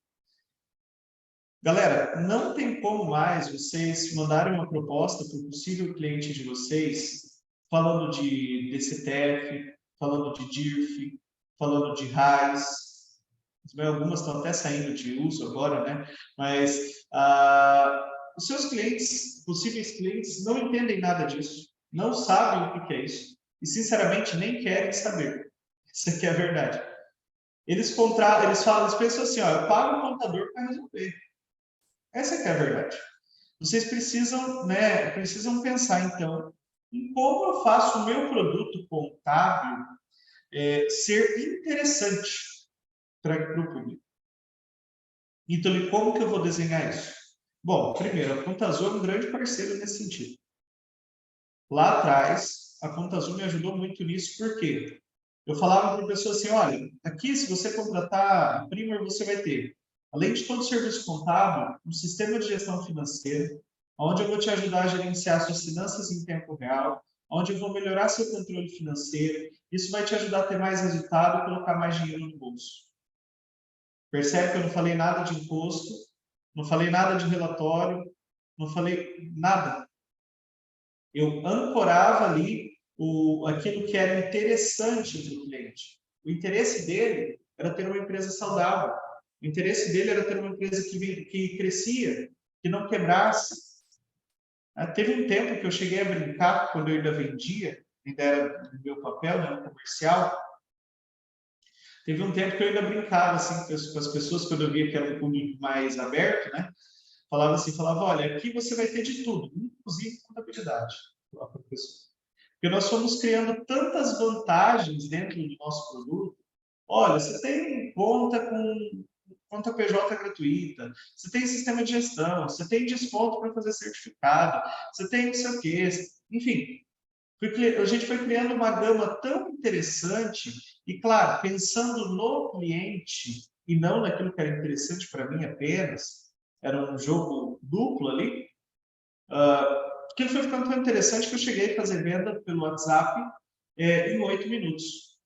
Galera, não tem como mais vocês mandarem uma proposta para o possível cliente de vocês falando de DCTF, falando de DIRF, falando de RAIS. Algumas estão até saindo de uso agora, né? Mas os seus clientes, possíveis clientes, não entendem nada disso, não sabem o que é isso e, sinceramente, nem querem saber. Isso aqui é a verdade. Eles pensam assim, ó, eu pago o contador para resolver. Essa que é a verdade. Vocês precisam pensar, então, em como eu faço o meu produto contábil ser interessante para o público. Então, como que eu vou desenhar isso? Bom, primeiro, a Conta Azul é um grande parceiro nesse sentido. Lá atrás, a Conta Azul me ajudou muito nisso, porque eu falava para a pessoa assim, olha, aqui se você contratar a Primer, você vai ter, além de todo o serviço contábil, um sistema de gestão financeira, onde eu vou te ajudar a gerenciar suas finanças em tempo real, onde eu vou melhorar seu controle financeiro. Isso vai te ajudar a ter mais resultado e colocar mais dinheiro no bolso. Percebe que eu não falei nada de imposto, não falei nada de relatório, não falei nada. Eu ancorava ali aquilo que era interessante para o cliente. O interesse dele era ter uma empresa saudável. O interesse dele era ter uma empresa que crescia, que não quebrasse. Teve um tempo que eu cheguei a brincar, quando eu ainda vendia, ainda era no meu papel, né, no comercial. Teve um tempo que eu ainda brincava assim, com as pessoas, quando eu via que era um público mais aberto, né? Falava, olha, aqui você vai ter de tudo, inclusive contabilidade. Porque nós fomos criando tantas vantagens dentro do nosso produto. Olha, você tem conta PJ gratuita, você tem sistema de gestão, você tem desconto para fazer certificado, você tem não sei o quê. Enfim, a gente foi criando uma gama tão interessante e, claro, pensando no cliente e não naquilo que era interessante para mim apenas, era um jogo duplo ali, aquilo foi ficando tão interessante que eu cheguei a fazer venda pelo WhatsApp em 8 minutos.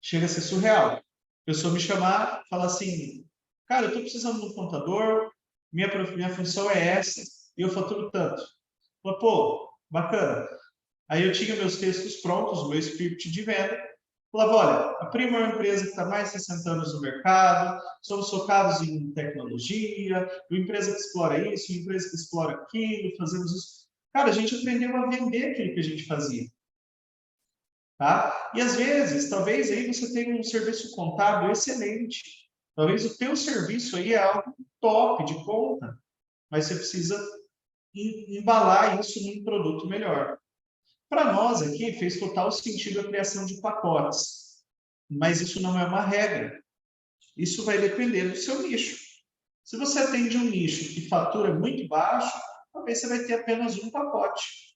Chega a ser surreal. A pessoa me chamar, falar assim, cara, eu estou precisando de um contador, minha função é essa, e eu faturo tanto. Falei, pô, bacana. Aí eu tinha meus textos prontos, o meu script de venda. Falava, olha, a Prima é uma empresa que está mais de 60 anos no mercado, somos focados em tecnologia, uma empresa que explora isso, uma empresa que explora aquilo, fazemos isso. Cara, a gente aprendeu a vender aquilo que a gente fazia. Tá? E às vezes, talvez aí você tenha um serviço contábil excelente. Talvez o teu serviço aí é algo top, de conta, mas você precisa embalar isso num produto melhor. Para nós aqui, fez total sentido a criação de pacotes, mas isso não é uma regra. Isso vai depender do seu nicho. Se você atende um nicho que fatura muito baixo, talvez você vai ter apenas um pacote.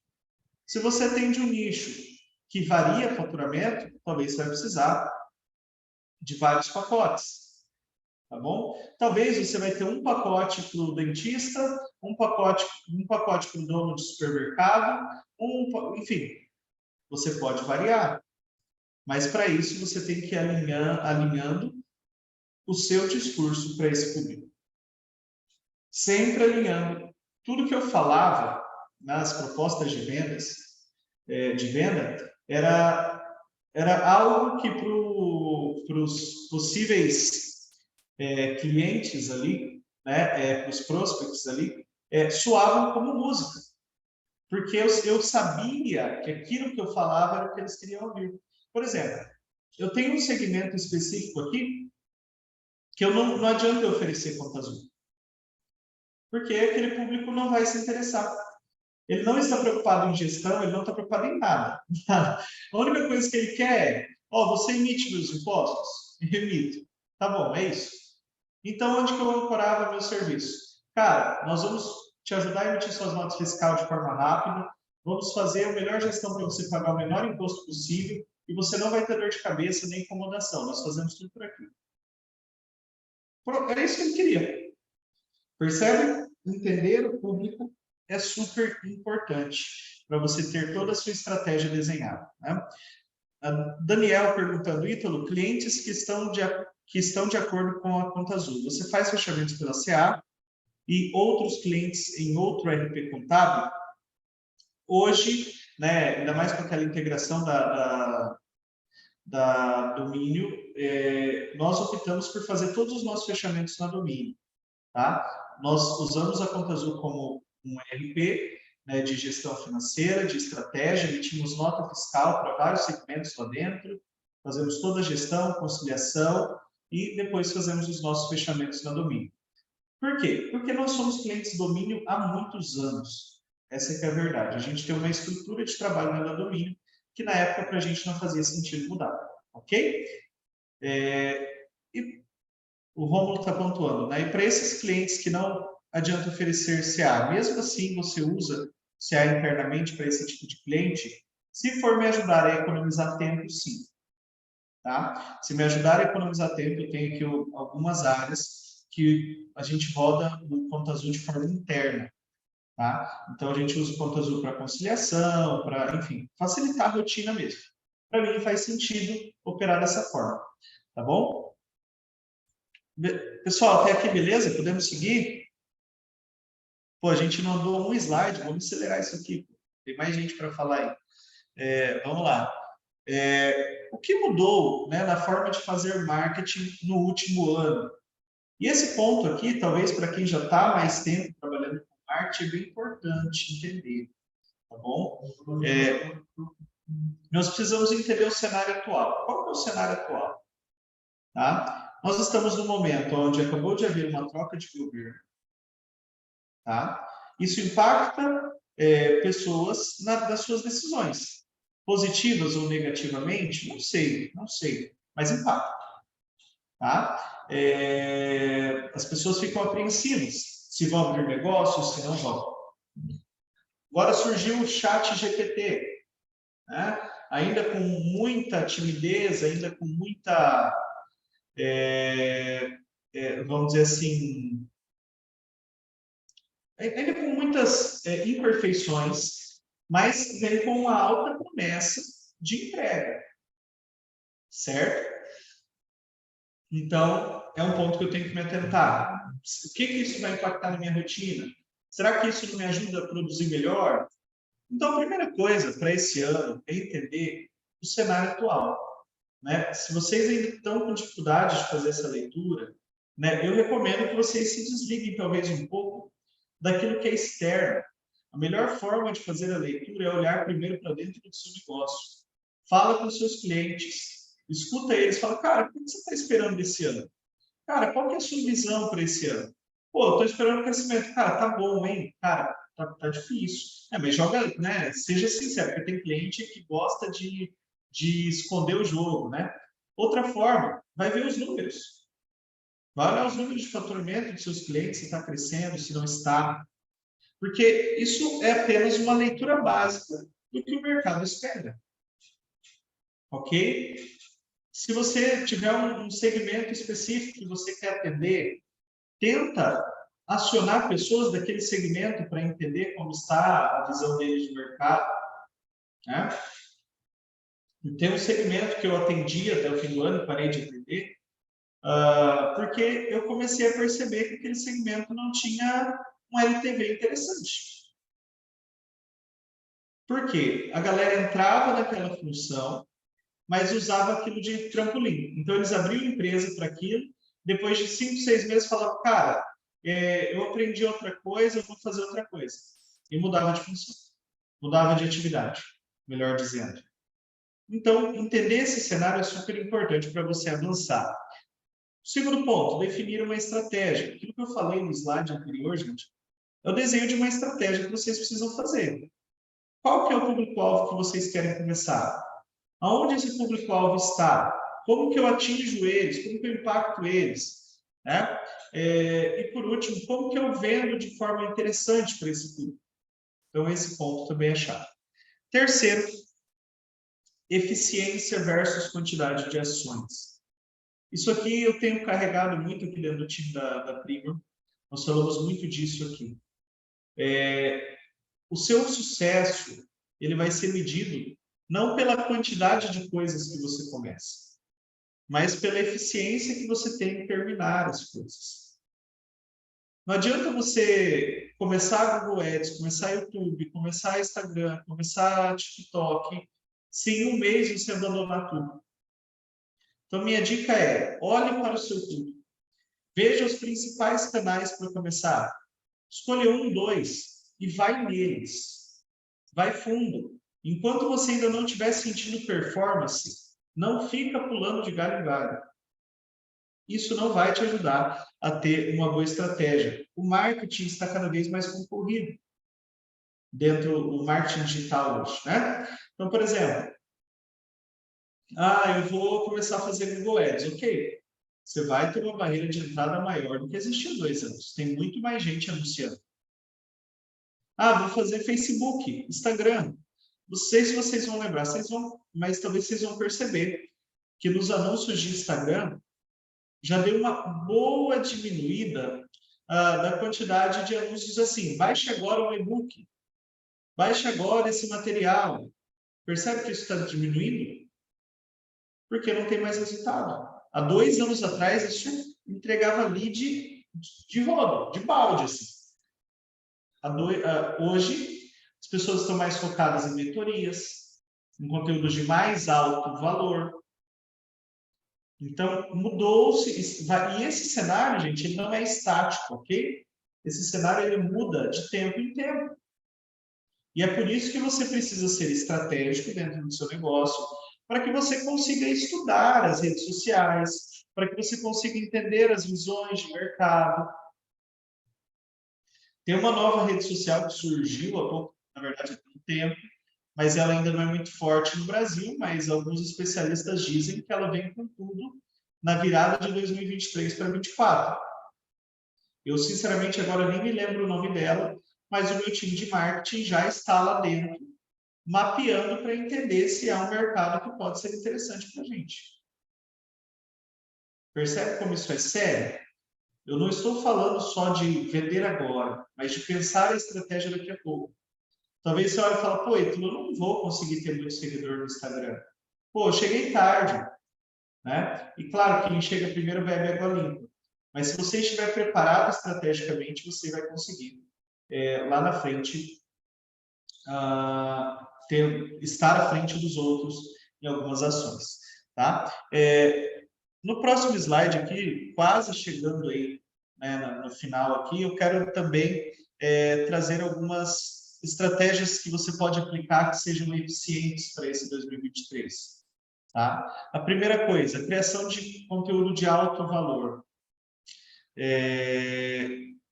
Se você atende um nicho que varia faturamento, talvez você vai precisar de vários pacotes. Tá bom? Talvez você vai ter um pacote para o dentista, um pacote para o dono de supermercado, enfim, você pode variar. Mas para isso você tem que ir alinhando o seu discurso para esse público. sempre alinhando tudo que eu falava nas propostas de vendas, de venda, era algo que para os possíveis clientes ali, né, para os prospects ali, soavam como música, porque eu sabia que aquilo que eu falava era o que eles queriam ouvir. Por exemplo, eu tenho um segmento específico aqui que eu não adianta eu oferecer conta azul, porque aquele público não vai se interessar. Ele não está preocupado em gestão, ele não está preocupado em nada. A única coisa que ele quer é, você emite meus impostos? Remito. Tá bom, é isso. Então, onde que eu ancorava meu serviço? Cara, nós vamos te ajudar a emitir suas notas fiscais de forma rápida, vamos fazer a melhor gestão para você pagar o menor imposto possível e você não vai ter dor de cabeça nem incomodação. Nós fazemos tudo por aqui. Era isso que ele queria. Percebe? Entender o público é super importante para você ter toda a sua estratégia desenhada. Né? A Daniel perguntando, Ítalo, clientes que estão de acordo com a conta azul, você faz fechamentos pela CA e outros clientes em outro RP contábil? Hoje, né, ainda mais com aquela integração da domínio, nós optamos por fazer todos os nossos fechamentos na domínio. Tá? Nós usamos a Conta Azul como um ERP, né, de gestão financeira, de estratégia, emitimos nota fiscal para vários segmentos lá dentro, fazemos toda a gestão, conciliação e depois fazemos os nossos fechamentos na domínio. Por quê? Porque nós somos clientes domínio há muitos anos. Essa é que é a verdade. A gente tem uma estrutura de trabalho na domínio que na época para a gente não fazia sentido mudar. Ok? E o Rômulo está pontuando, né? E para esses clientes que não adianta oferecer CA, mesmo assim você usa CA internamente para esse tipo de cliente, se for me ajudar a economizar tempo, sim. Tá? Se me ajudar a economizar tempo, eu tenho aqui algumas áreas que a gente roda o Conta Azul de forma interna. Tá? Então, a gente usa o Conta Azul para conciliação, para, enfim, facilitar a rotina mesmo. Para mim, faz sentido operar dessa forma. Tá bom? Pessoal, até aqui, beleza? Podemos seguir? Pô, a gente não andou um slide, vamos acelerar isso aqui. Tem mais gente para falar aí. Vamos lá. O que mudou, né, na forma de fazer marketing no último ano? E esse ponto aqui, talvez para quem já está mais tempo trabalhando com marketing, é bem importante entender, tá bom? Nós precisamos entender o cenário atual. Qual é o cenário atual? Tá? Nós estamos no momento onde acabou de haver uma troca de governo. Tá? Isso impacta pessoas das suas decisões. Positivas ou negativamente? Não sei, mas impacta. Tá? As pessoas ficam apreensivas se vão abrir negócios, se não vão. Agora surgiu o chat GPT, né? Ainda com muita timidez, ainda com muita, vamos dizer assim, ainda com muitas imperfeições, mas vem com uma alta promessa de entrega, certo? Então, é um ponto que eu tenho que me atentar. O que isso vai impactar na minha rotina? Será que isso não me ajuda a produzir melhor? Então, a primeira coisa para esse ano é entender o cenário atual. Né? Se vocês ainda estão com dificuldade de fazer essa leitura, né, eu recomendo que vocês se desliguem talvez um pouco daquilo que é externo. A melhor forma de fazer a leitura é olhar primeiro para dentro do seu negócio. Fala com os seus clientes, escuta eles, fala, cara, o que você está esperando desse ano? Cara, qual que é a sua visão para esse ano? Pô, eu estou esperando crescimento. Cara, tá bom, hein? Cara, tá difícil. Mas joga, né? Seja sincero, porque tem cliente que gosta de esconder o jogo, né? Outra forma, vai ver os números. Vai olhar os números de faturamento dos seus clientes, se está crescendo, se não está. Porque isso é apenas uma leitura básica do que o mercado espera. Ok? Se você tiver um segmento específico que você quer atender, tenta acionar pessoas daquele segmento para entender como está a visão deles de mercado. Né? Tem um segmento que eu atendi até o fim do ano, parei de atender, porque eu comecei a perceber que aquele segmento não tinha um LTV interessante. Por quê? A galera entrava naquela função, mas usava aquilo de trampolim. Então, eles abriam empresa para aquilo, depois de 5, 6 meses falavam, cara, eu aprendi outra coisa, eu vou fazer outra coisa. E mudava de função, mudava de atividade, melhor dizendo. Então, entender esse cenário é super importante para você avançar. Segundo ponto, definir uma estratégia. Aquilo que eu falei no slide anterior, gente, é o desenho de uma estratégia que vocês precisam fazer. Qual que é o público-alvo que vocês querem começar? Aonde esse público-alvo está? Como que eu atinjo eles? Como que eu impacto eles? Né? E, por último, como que eu vendo de forma interessante para esse público? Então, esse ponto também é chave. Terceiro, eficiência versus quantidade de ações. Isso aqui eu tenho carregado muito aqui dentro do time da Prima. Nós falamos muito disso aqui. O seu sucesso, ele vai ser medido não pela quantidade de coisas que você começa, mas pela eficiência que você tem em terminar as coisas. Não adianta você começar Google Ads, começar YouTube, começar Instagram, começar TikTok, se em um mês você abandonar tudo. Então, minha dica é, olhe para o seu público. Veja os principais canais para começar. Escolha 1, 2 e vai neles. Vai fundo. Enquanto você ainda não estiver sentindo performance, não fica pulando de galho em galho. Isso não vai te ajudar a ter uma boa estratégia. O marketing está cada vez mais concorrido dentro do marketing digital hoje, né? Então, por exemplo, eu vou começar a fazer Google Ads. Ok, você vai ter uma barreira de entrada maior do que existia há 2 anos. Tem muito mais gente anunciando. Vou fazer Facebook, Instagram. Não sei se vocês vão lembrar, mas talvez vocês vão perceber que nos anúncios de Instagram já deu uma boa diminuída da quantidade de anúncios assim. Baixe agora o e-book. Baixe agora esse material. Percebe que isso está diminuindo? Porque não tem mais resultado. Há 2 anos atrás, isso entregava lead de rodo, de balde. Assim. Hoje, as pessoas estão mais focadas em mentorias, em conteúdos de mais alto valor. Então, mudou-se. E esse cenário, gente, ele não é estático, ok? Esse cenário, ele muda de tempo em tempo. E é por isso que você precisa ser estratégico dentro do seu negócio, para que você consiga estudar as redes sociais, para que você consiga entender as visões de mercado. Tem uma nova rede social que surgiu há pouco, na verdade, há pouco tempo, mas ela ainda não é muito forte no Brasil, mas alguns especialistas dizem que ela vem com tudo na virada de 2023 para 2024. Eu, sinceramente, agora nem me lembro o nome dela, mas o meu time de marketing já está lá dentro, mapeando para entender se há um mercado que pode ser interessante para a gente. Percebe como isso é sério? Eu não estou falando só de vender agora, mas de pensar a estratégia daqui a pouco. Talvez você olhe e fale, pô, Ítalo, eu não vou conseguir ter muito seguidor no Instagram. Pô, eu cheguei tarde, né? E claro, quem chega primeiro bebe água limpa. Mas se você estiver preparado estrategicamente, você vai conseguir, lá na frente, estar à frente dos outros em algumas ações, tá? No próximo slide aqui, quase chegando aí, né, no final aqui, eu quero também trazer algumas estratégias que você pode aplicar que sejam eficientes para esse 2023. Tá? A primeira coisa, criação de conteúdo de alto valor.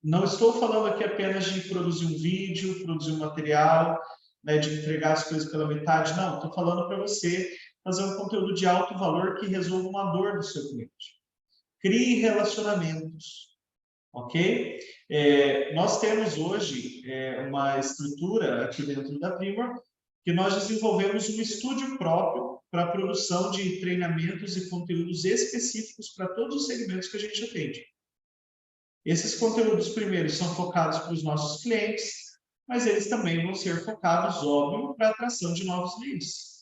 Não estou falando aqui apenas de produzir um vídeo, produzir um material, né, de entregar as coisas pela metade, não. Estou falando para você fazer um conteúdo de alto valor que resolva uma dor do seu cliente. Crie relacionamentos, ok? Nós temos hoje uma estrutura aqui dentro da Primor que nós desenvolvemos um estúdio próprio para a produção de treinamentos e conteúdos específicos para todos os segmentos que a gente atende. Esses conteúdos, primeiro, são focados para os nossos clientes, mas eles também vão ser focados, óbvio, para a atração de novos leads.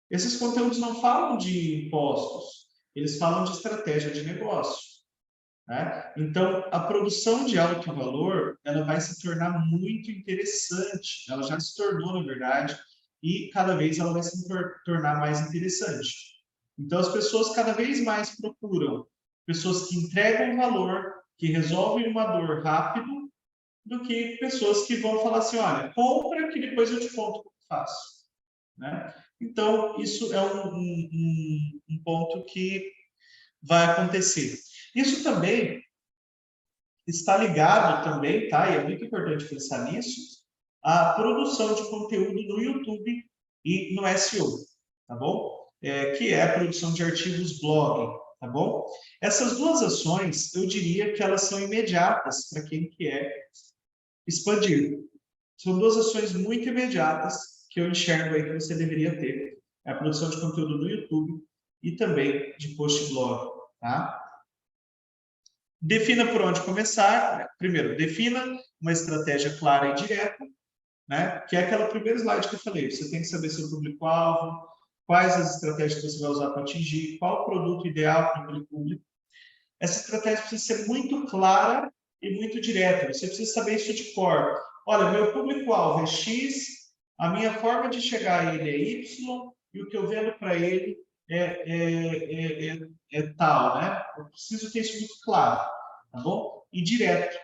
Esses conteúdos não falam de impostos, eles falam de estratégia de negócio, né? Então, a produção de alto valor, ela vai se tornar muito interessante. Ela já se tornou, na verdade, e cada vez ela vai se tornar mais interessante. Então, as pessoas cada vez mais procuram pessoas que entregam valor, que resolvem uma dor rápido, do que pessoas que vão falar assim, olha, compra que depois eu te conto como faço, né? Então, isso é um ponto que vai acontecer. Isso também está ligado também, tá? E é muito importante pensar nisso, a produção de conteúdo no YouTube e no SEO, tá bom? Que é a produção de artigos blog, tá bom? Essas duas ações, eu diria que elas são imediatas para quem quer expandir. São duas ações muito imediatas que eu enxergo aí que você deveria ter. É a produção de conteúdo no YouTube e também de post blog, tá? Defina por onde começar. Primeiro, defina uma estratégia clara e direta, né? Que é aquela primeira slide que eu falei. Você tem que saber seu público-alvo, quais as estratégias que você vai usar para atingir, qual o produto ideal para aquele público. Essa estratégia precisa ser muito clara e muito direta. Você precisa saber isso de cor. Olha, meu público-alvo é X, a minha forma de chegar a ele é Y, e o que eu vendo para ele é tal, né? Eu preciso ter isso muito claro, tá bom? E direto,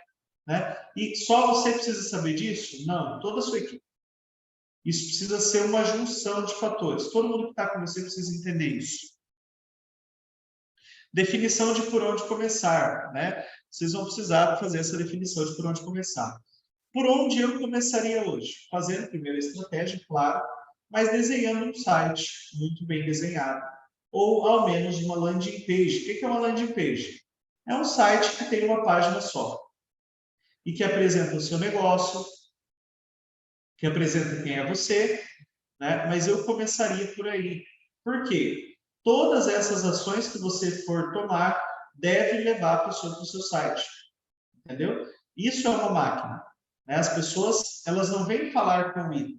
né? E só você precisa saber disso? Não, toda a sua equipe. Isso precisa ser uma junção de fatores. Todo mundo que está com você precisa entender isso. Definição de por onde começar, né? Vocês vão precisar fazer essa definição de por onde começar. Por onde eu começaria hoje? Fazendo primeiro a estratégia, claro, mas desenhando um site muito bem desenhado. Ou, ao menos, uma landing page. O que é uma landing page? É um site que tem uma página só. E que apresenta o seu negócio, que apresenta quem é você, né? Mas eu começaria por aí. Por quê? Todas essas ações que você for tomar devem levar a pessoa para o seu site. Entendeu? Isso é uma máquina. Né? As pessoas, elas não vêm falar comigo.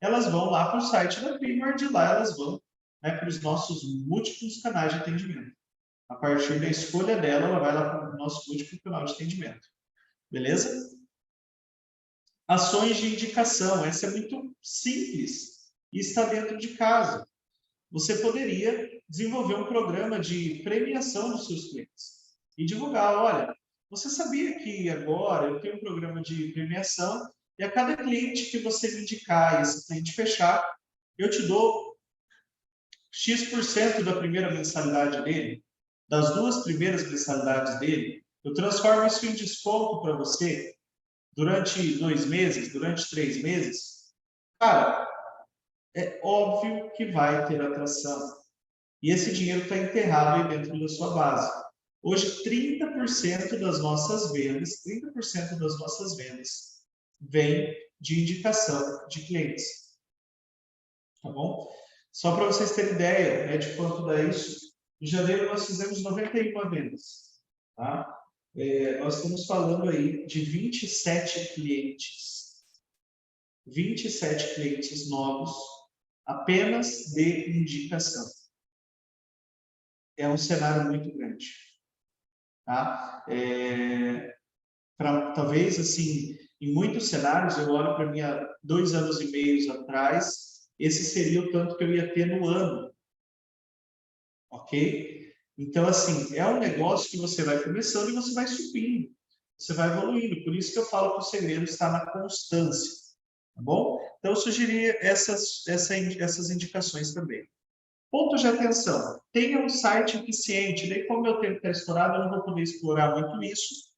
Elas vão lá para o site da Primor, de lá elas vão, né, para os nossos múltiplos canais de atendimento. A partir da escolha dela, ela vai lá para o nosso múltiplo canal de atendimento. Beleza? Ações de indicação. Essa é muito simples e está dentro de casa. Você poderia desenvolver um programa de premiação dos seus clientes e divulgar, olha, você sabia que agora eu tenho um programa de premiação e a cada cliente que você me indicar e esse cliente fechar, eu te dou X% da primeira mensalidade dele, das duas primeiras mensalidades dele, eu transformo isso em desconto para você durante 2 meses, durante 3 meses. Cara, é óbvio que vai ter atração. E esse dinheiro está enterrado aí dentro da sua base. Hoje, 30% das nossas vendas, 30% das nossas vendas vem de indicação de clientes. Tá bom? Só para vocês terem ideia, né, de quanto dá isso, em janeiro nós fizemos 91 vendas. Tá? Nós estamos falando aí de 27 clientes. 27 clientes novos apenas de indicação. É um cenário muito grande. Tá? Talvez, assim, em muitos cenários, eu olho para mim há 2 anos e meio atrás, esse seria o tanto que eu ia ter no ano. Ok? Então, assim, é um negócio que você vai começando e você vai subindo. Você vai evoluindo. Por isso que eu falo que o segredo está na constância. Tá bom? Então, eu sugeriria essas indicações também. Pontos de atenção. Tenha um site eficiente. Daí, como meu tempo está estourado, eu não vou poder explorar muito isso.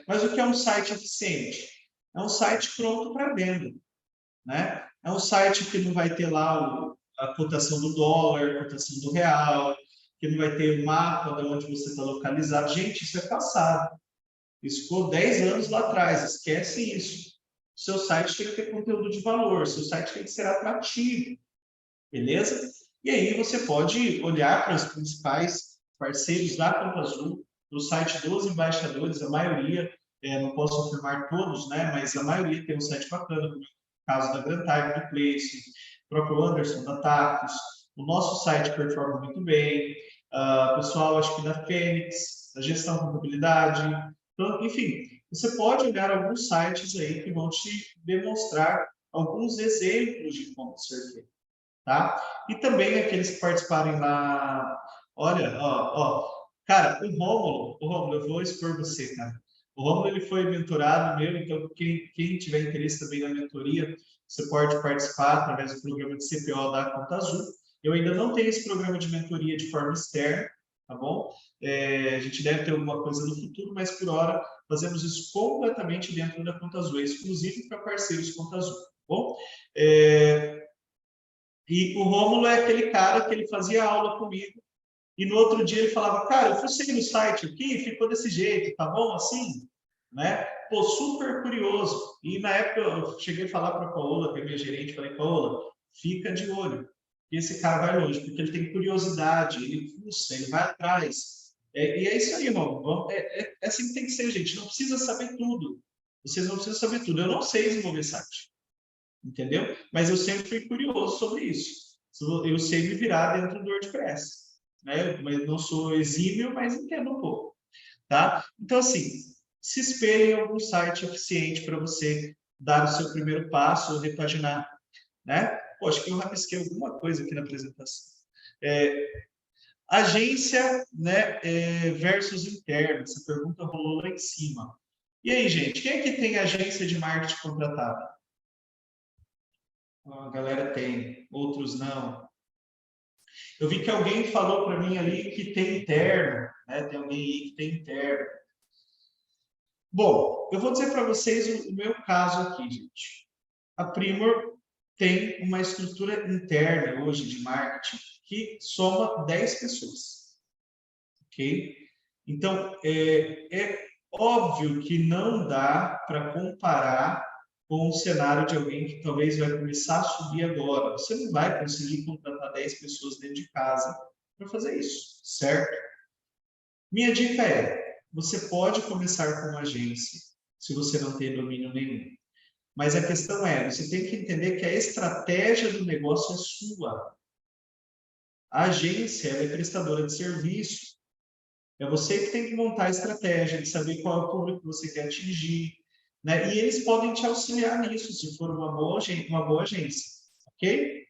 Mas o que é um site eficiente? É um site pronto para venda. Né? É um site que não vai ter lá a cotação do dólar, a cotação do real, que não vai ter o mapa de onde você está localizado. Gente, isso é passado. Isso ficou 10 anos lá atrás. Esquece isso. O seu site tem que ter conteúdo de valor. O seu site tem que ser atrativo. Beleza? E aí você pode olhar para os principais parceiros da Campo Azul, no site dos embaixadores, a maioria, não posso afirmar todos, né, mas a maioria tem um site bacana, como é o caso da Grand Time, do Place, o próprio Anderson, da Tacos, O nosso site performa muito bem. Pessoal, acho que da Fênix, da gestão contabilidade. Então, enfim, você pode olhar alguns sites aí que vão te demonstrar alguns exemplos de como ser feito, tá? E também aqueles que participarem lá. Olha, cara, o Rômulo, eu vou expor você, cara. O Rômulo, ele foi mentorado meu, então quem tiver interesse também na mentoria, você pode participar através do programa de CPO da Conta Azul. Eu ainda não tenho esse programa de mentoria de forma externa, tá bom? A gente deve ter alguma coisa no futuro, mas por hora fazemos isso completamente dentro da Conta Azul, é exclusivo para parceiros Conta Azul, tá bom? E o Rômulo é aquele cara que ele fazia aula comigo e no outro dia ele falava, cara, eu fucei no site aqui, ficou desse jeito, tá bom assim? Né? Pô, super curioso. E na época eu cheguei a falar para a Paola, que é minha gerente, falei, Paola, fica de olho. Esse cara vai longe, porque ele tem curiosidade, ele fuça, ele vai atrás. E é isso aí, irmão. É assim que tem que ser, gente. Não precisa saber tudo. Vocês não precisam saber tudo. Eu não sei desenvolver site, entendeu? Mas eu sempre fui curioso sobre isso. Eu sei me virar dentro do WordPress, né? Eu não sou exímio, mas entendo um pouco, tá? Então, assim, se espelhe em algum site eficiente para você dar o seu primeiro passo, repaginar, né? Pô, acho que eu rabisquei alguma coisa aqui na apresentação. Agência, né, versus interna. Essa pergunta rolou lá em cima. E aí, gente, quem é que tem agência de marketing contratada? A galera tem, outros não. Eu vi que alguém falou para mim ali que tem interno, né? Tem alguém aí que tem interno. Bom, eu vou dizer para vocês o meu caso aqui, gente. A Primor tem uma estrutura interna hoje de marketing que soma 10 pessoas, ok? Então, é óbvio que não dá para comparar com o cenário de alguém que talvez vai começar a subir agora. Você não vai conseguir contratar 10 pessoas dentro de casa para fazer isso, certo? Minha dica é, você pode começar com uma agência, se você não tem domínio nenhum. Mas a questão é, você tem que entender que a estratégia do negócio é sua. A agência é prestadora de serviço. É você que tem que montar a estratégia, de saber qual é o público que você quer atingir, né? E eles podem te auxiliar nisso, se for uma boa agência, ok?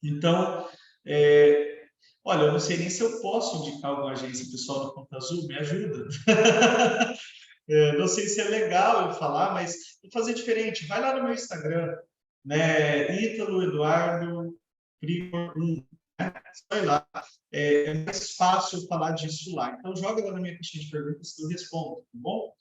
Então, olha, eu não sei nem se eu posso indicar alguma agência, pessoal do Conta Azul, me ajuda. Não sei se é legal eu falar, mas vou fazer diferente. Vai lá no meu Instagram, né? Ítalo Eduardo Primor 1. Vai lá. É mais fácil falar disso lá. Então, joga lá na minha caixinha de perguntas que eu respondo, tá bom?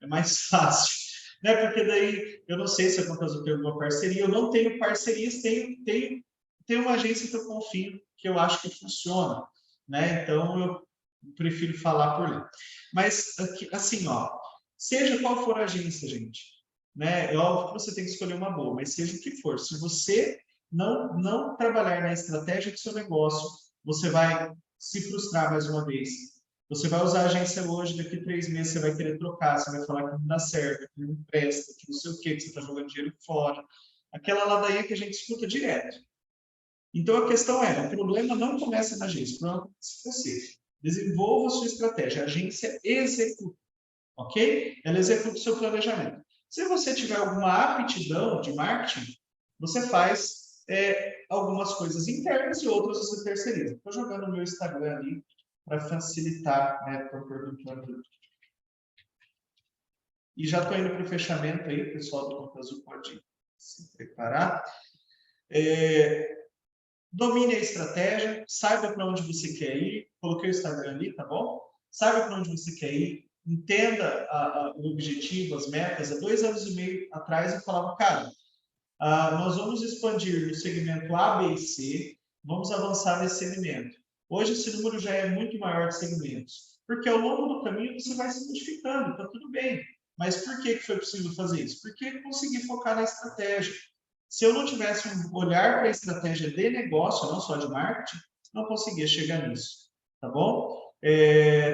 É mais fácil. Né? Porque daí, eu não sei se a Conta Azul tem alguma parceria. Eu não tenho parcerias, tenho uma agência que eu confio, que eu acho que funciona. Né? Então, eu prefiro falar por lá. Mas, assim, ó, seja qual for a agência, gente, né? É óbvio que você tem que escolher uma boa, mas seja o que for. Se você não trabalhar na estratégia do seu negócio, você vai se frustrar mais uma vez. Você vai usar a agência hoje, daqui 3 meses você vai querer trocar, você vai falar que não dá certo, que não presta, que não sei o quê, que você está jogando dinheiro fora. Aquela ladainha que a gente escuta direto. Então, a questão é, o problema não começa na agência, o problema começa em você. Desenvolva a sua estratégia, a agência executa, ok? Ela executa o seu planejamento. Se você tiver alguma aptidão de marketing, você faz algumas coisas internas e outras você terceiriza. Estou jogando o meu Instagram ali para facilitar, né? Estou perguntando. E já estou indo para o fechamento aí, o pessoal do Conta Azul pode se preparar. Domine a estratégia, saiba para onde você quer ir. Coloquei o Instagram ali, tá bom? Saiba para onde você quer ir, entenda o objetivo, as metas. Há 2 anos e meio atrás eu falava, cara, nós vamos expandir no segmento A, B e C, vamos avançar nesse segmento. Hoje esse número já é muito maior de segmentos, porque ao longo do caminho você vai se modificando, está tudo bem. Mas por que foi possível fazer isso? Porque eu consegui focar na estratégia. Se eu não tivesse um olhar para a estratégia de negócio, não só de marketing, não conseguia chegar nisso, tá bom?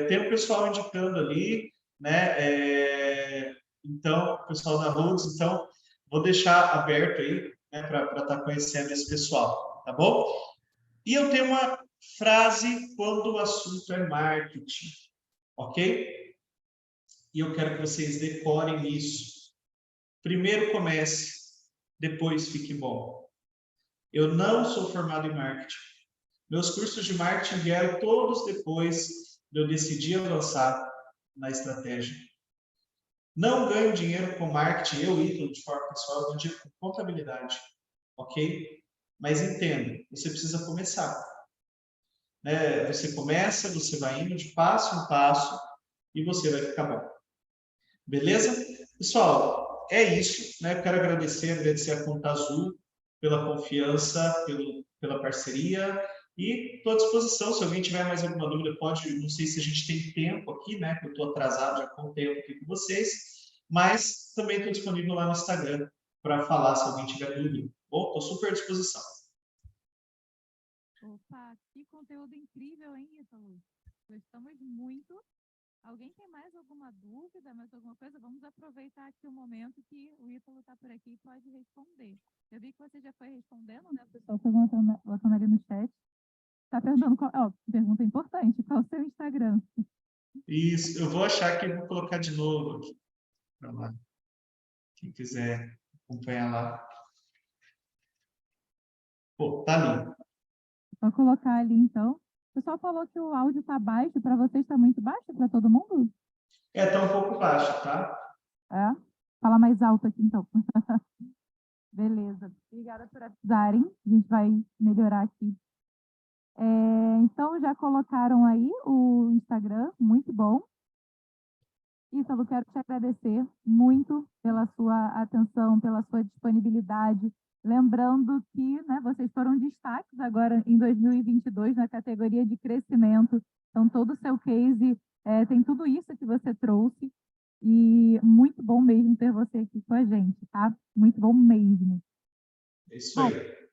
Tem o pessoal indicando ali, né? Então, o pessoal da Rhodes, então, vou deixar aberto aí, né, para estar conhecendo esse pessoal, tá bom? E eu tenho uma frase quando o assunto é marketing, ok? E eu quero que vocês decorem isso. Primeiro comece, depois fique bom. Eu não sou formado em marketing. Meus cursos de marketing vieram todos depois de eu decidir avançar na estratégia. Não ganho dinheiro com marketing, eu, Ítalo, de forma pessoal, eu ganho dinheiro com contabilidade, ok? Mas entenda, você precisa começar. Você começa, você vai indo de passo em passo e você vai ficar bom. Beleza? Pessoal, é isso. Eu quero agradecer a Conta Azul pela confiança, pela parceria e estou à disposição. Se alguém tiver mais alguma dúvida, pode. Não sei se a gente tem tempo aqui, que eu estou atrasado já com o tempo aqui com vocês, mas também estou disponível lá no Instagram para falar se alguém tiver dúvida. Bom, estou super à disposição. Opa, que conteúdo incrível, hein, Ítalo? Gostamos muito. Alguém tem mais alguma dúvida, mais alguma coisa? Vamos aproveitar aqui o momento que o Ítalo está por aqui e pode responder. Eu vi que você já foi respondendo, né? O pessoal foi botando ali no chat. Está perguntando qual... pergunta importante. Qual é o seu Instagram? Isso, eu vou achar que vou colocar de novo aqui para lá. Quem quiser acompanhar lá. Pô, tá ali. Vou colocar ali, então. O pessoal falou que o áudio está baixo. Para vocês está muito baixo? Para todo mundo? Tá um pouco baixo, tá? É? Fala mais alto aqui, então. Beleza. Obrigada por avisarem. A gente vai melhorar aqui. Então, já colocaram aí o Instagram. Muito bom. Ítalo, quero te agradecer muito pela sua atenção, pela sua disponibilidade. Lembrando que vocês foram destaques agora em 2022 na categoria de crescimento. Então, todo o seu case tem tudo isso que você trouxe. E muito bom mesmo ter você aqui com a gente, tá? Muito bom mesmo. É isso aí.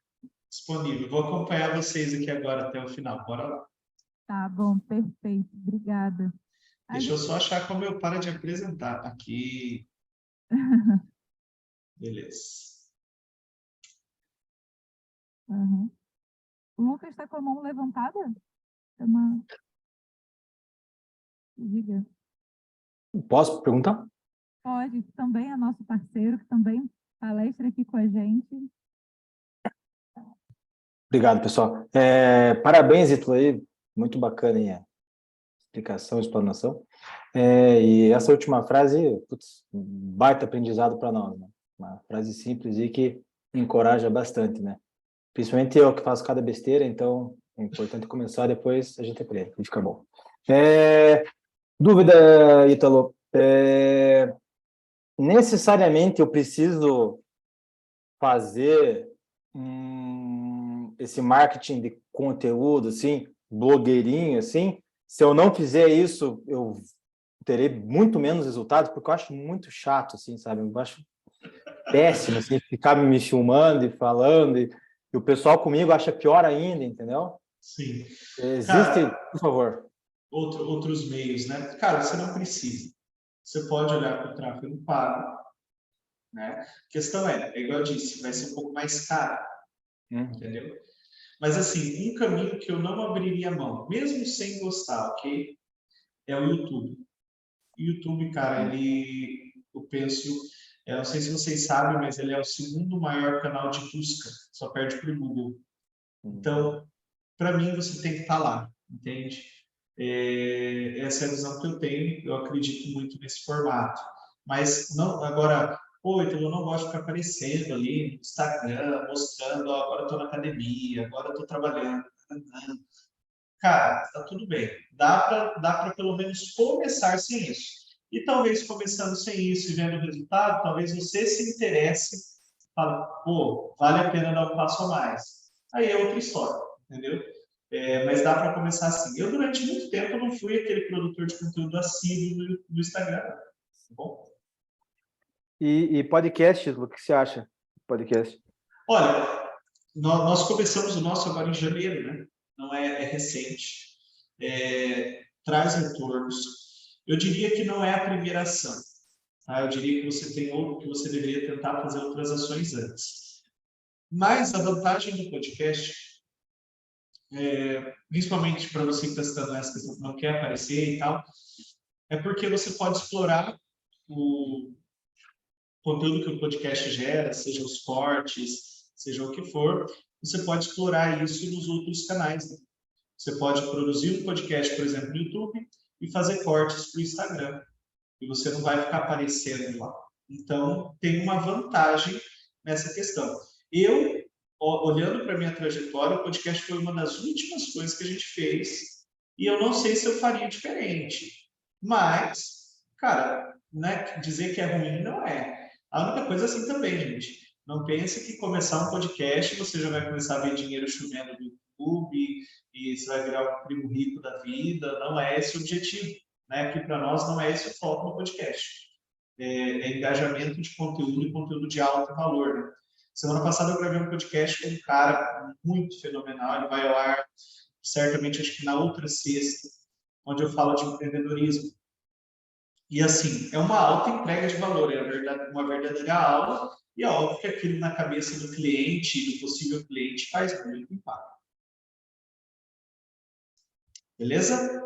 Disponível. Vou acompanhar vocês aqui agora até o final. Bora lá. Tá bom, perfeito. Obrigada. Deixa eu só achar como eu paro de apresentar. Aqui. Beleza. Uhum. O Lucas está com a mão levantada? Diga. Posso perguntar? Pode, também é nosso parceiro, que também palestra aqui com a gente. Obrigado, pessoal. Parabéns, Ítalo, aí. Muito bacana aí a explicação, explanação. E essa última frase, putz, baita aprendizado para nós, né? Uma frase simples e que encoraja bastante, né? Principalmente eu que faço cada besteira, então é importante começar, depois a gente aprende, e fica bom. Dúvida, Ítalo. Necessariamente eu preciso fazer esse marketing de conteúdo, assim, blogueirinho, assim? Se eu não fizer isso, eu terei muito menos resultados, porque eu acho muito chato, assim, sabe? Eu acho péssimo, assim, ficar me filmando e falando, e o pessoal comigo acha pior ainda, entendeu? Sim. Existe, Cara, por favor. outros meios, né? Cara, você não precisa. Você pode olhar para o tráfego pago, né? A questão é igual eu disse, vai ser um pouco mais caro, entendeu? Mas, assim, um caminho que eu não abriria mão, mesmo sem gostar, ok? É o YouTube. O YouTube, cara, eu penso, eu não sei se vocês sabem, mas ele é o segundo maior canal de busca, só perde para o Google. Então, para mim, você tem que estar lá, entende? Essa é a visão que eu tenho, eu acredito muito nesse formato. Mas, não, agora, então eu não gosto de ficar aparecendo ali no Instagram, mostrando, agora eu estou na academia, agora eu estou trabalhando. Cara, tá tudo bem. Dá para pelo menos começar sem isso. E talvez começando sem isso e vendo o resultado, talvez você se interesse, fala, vale a pena dar um passo a mais. Aí é outra história, entendeu? Mas dá para começar assim. Eu, durante muito tempo, não fui aquele produtor de conteúdo assíduo do Instagram. Tá bom? E podcast, o que você acha? Podcast. Olha, nós começamos o nosso agora em janeiro, né? Não é recente. Traz retornos. Eu diria que não é a primeira ação. Tá? Eu diria que você deveria tentar fazer outras ações antes. Mas a vantagem do podcast principalmente para você que está estudando essa questão que não quer aparecer e tal, é porque você pode explorar o conteúdo que o podcast gera, seja os cortes, seja o que for, você pode explorar isso nos outros canais. Né? Você pode produzir um podcast, por exemplo, no YouTube e fazer cortes para o Instagram. E você não vai ficar aparecendo lá. Então, tem uma vantagem nessa questão. Eu, olhando para a minha trajetória, o podcast foi uma das últimas coisas que a gente fez e eu não sei se eu faria diferente. Mas, cara, né, dizer que é ruim não é. A única coisa é assim também, gente. Não pense que começar um podcast você já vai começar a ver dinheiro chovendo no YouTube e você vai virar um primo rico da vida. Não é esse o objetivo. Né? Que para nós não é esse o foco no podcast. É engajamento de conteúdo e conteúdo de alto valor. Né? Semana passada eu gravei um podcast com um cara muito fenomenal, ele vai ao ar certamente, acho que na outra sexta, onde eu falo de empreendedorismo. E assim, é uma alta entrega de valor, é uma verdadeira aula, e é óbvio que aquilo na cabeça do cliente, do possível cliente, faz muito impacto. Beleza?